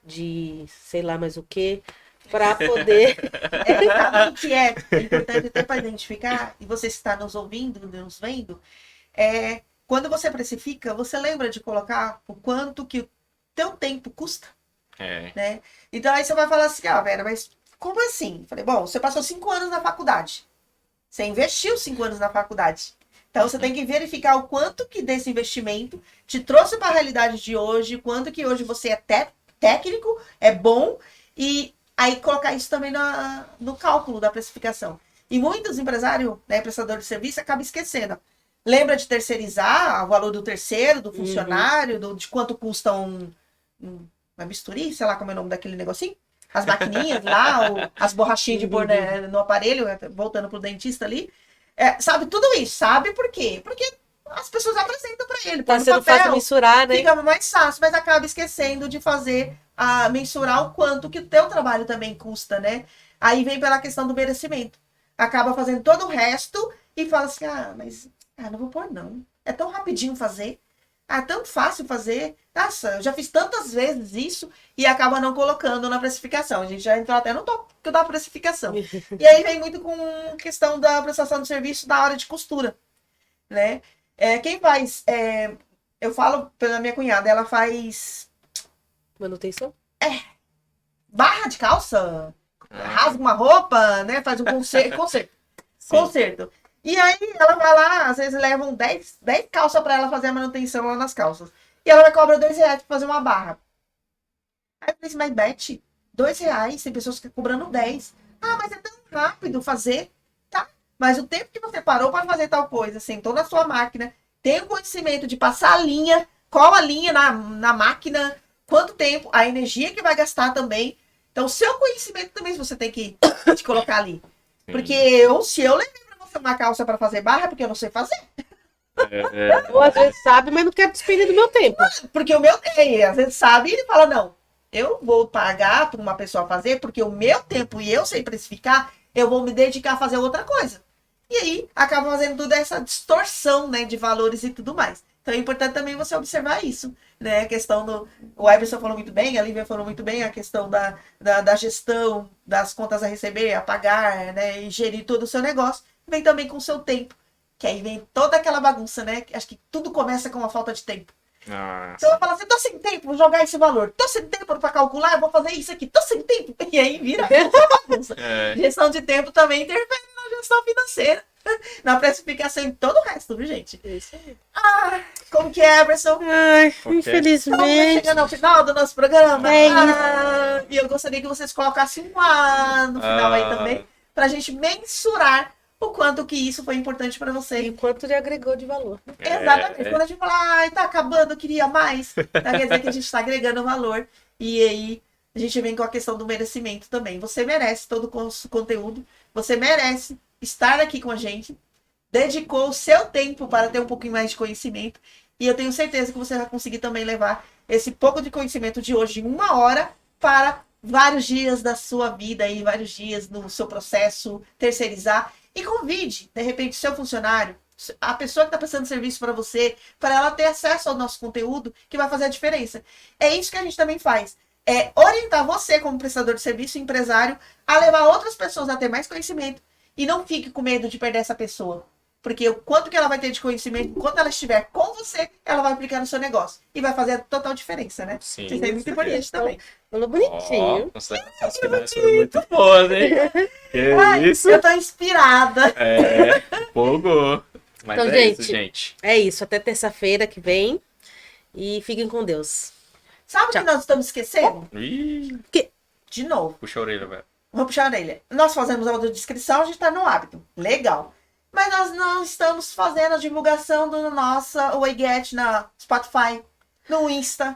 de sei lá mais o que, para poder. Sabe o que é importante até para identificar, e você está nos ouvindo, nos vendo, quando você precifica, você lembra de colocar o quanto que o teu tempo custa, É, né? Então aí você vai falar assim, Vera, mas como assim? Falei, bom, você passou 5 anos na faculdade. Você investiu 5 anos na faculdade. Então você tem que verificar o quanto que desse investimento te trouxe para a realidade de hoje, quanto que hoje você é técnico, é bom, e aí colocar isso também no cálculo da precificação. E muitos empresários, né, prestadores de serviço, acabam esquecendo. Lembra de terceirizar o valor do terceiro, do funcionário, de quanto custa uma bisturi, sei lá como é o nome daquele negocinho? As maquininhas lá, as borrachinhas de pôr no aparelho, voltando pro dentista ali. Sabe tudo isso, sabe por quê? Porque as pessoas apresentam para ele. Tá sendo fácil mensurar, né? Fica mais fácil, mas acaba esquecendo de fazer, mensurar o quanto que o teu trabalho também custa, né? Aí vem pela questão do merecimento. Acaba fazendo todo o resto e fala assim, mas não vou pôr não. É tão rapidinho fazer. É tão fácil fazer. Nossa, eu já fiz tantas vezes isso e acaba não colocando na precificação. A gente já entrou até no tópico da precificação. E aí vem muito com questão da prestação de serviço da hora de costura, né? Quem faz, eu falo pela minha cunhada, ela faz manutenção? Barra de calça, rasga uma roupa, né? Faz um conserto. E aí ela vai lá, às vezes levam 10 calças para ela fazer a manutenção lá nas calças. E ela vai cobrar R$2 pra fazer uma barra. Aí eu falei assim, mas Beth, R$2, tem pessoas que estão cobrando 10. Mas é tão rápido fazer. Mas o tempo que você parou para fazer tal coisa, sentou na sua máquina, tem o conhecimento de passar a linha, qual a linha na máquina, quanto tempo, a energia que vai gastar também. Então, o seu conhecimento também você tem que te colocar ali. Porque se eu levei para você uma calça para fazer barra, é porque eu não sei fazer. Ou às vezes sabe, mas não quer despender do meu tempo. Porque o meu às vezes sabe e ele fala, não, eu vou pagar para uma pessoa fazer, porque o meu tempo e eu sei precificar, eu vou me dedicar a fazer outra coisa. E aí, acaba fazendo toda essa distorção, né, de valores e tudo mais. Então, é importante também você observar isso, né, a questão do... O Everson falou muito bem, a Lívia falou muito bem, a questão da gestão, das contas a receber, a pagar, né, e gerir todo o seu negócio. Vem também com o seu tempo, que aí vem toda aquela bagunça, né, acho que tudo começa com uma falta de tempo. Então, eu falo assim, tô sem tempo, vou jogar esse valor. Tô sem tempo para calcular, eu vou fazer isso aqui. Tô sem tempo. E aí vira uma bagunça. Gestão de tempo também interfere na gestão financeira, na precificação e todo o resto, viu, gente? Isso aí. Como que é, Everson? Infelizmente. Chegando ao final do nosso programa. É isso. E eu gostaria que vocês colocassem um no final aí também, pra gente mensurar o quanto que isso foi importante pra você. E o quanto ele agregou de valor. Exatamente. Quando a gente fala, tá acabando, eu queria mais, quer dizer que a gente tá agregando valor. E aí, a gente vem com a questão do merecimento também. Você merece todo o conteúdo, você merece estar aqui com a gente, dedicou o seu tempo para ter um pouquinho mais de conhecimento. E eu tenho certeza que você vai conseguir também levar esse pouco de conhecimento de hoje, em 1 hora, para vários dias da sua vida e vários dias no seu processo, terceirizar. E convide, de repente, seu funcionário, a pessoa que está prestando serviço para você, para ela ter acesso ao nosso conteúdo, que vai fazer a diferença. É isso que a gente também faz. É orientar você, como prestador de serviço, empresário, a levar outras pessoas a ter mais conhecimento. E não fique com medo de perder essa pessoa. Porque o quanto que ela vai ter de conhecimento, quando ela estiver com você, ela vai aplicar no seu negócio. E vai fazer a total diferença, né? Sim. Isso é muito importante também. Falou bonitinho. As finanças muito boas, hein? Que isso? Eu tô inspirada. Fogo. Mas Então, isso, gente. É isso. Até terça-feira que vem. E fiquem com Deus. Sabe o que nós estamos esquecendo? Ih, De novo. puxa a orelha, velho. Vou puxar a orelha. Nós fazemos a audiodescrição, a gente tá no hábito. Legal. Mas nós não estamos fazendo a divulgação do nosso WeGet na Spotify, no Insta.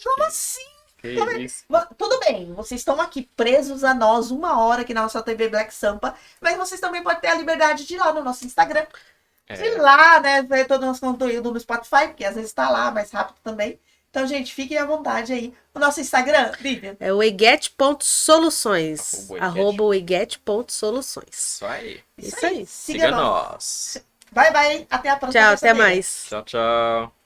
Como assim? Que isso? Tudo bem, vocês estão aqui presos a nós 1 hora aqui na nossa TV Black Sampa, mas vocês também podem ter a liberdade de ir lá no nosso Instagram. De ir lá, né, ver todo o nosso conteúdo no Spotify, porque às vezes tá lá mais rápido também. Então, gente, fiquem à vontade aí. O nosso Instagram, Lívia? É weget.soluções. @weget.soluções. @weget.soluções. Isso aí. Isso aí. Siga nós. nós. Bye, bye. Até a próxima. Tchau, até terça-feira. mais. Tchau, tchau.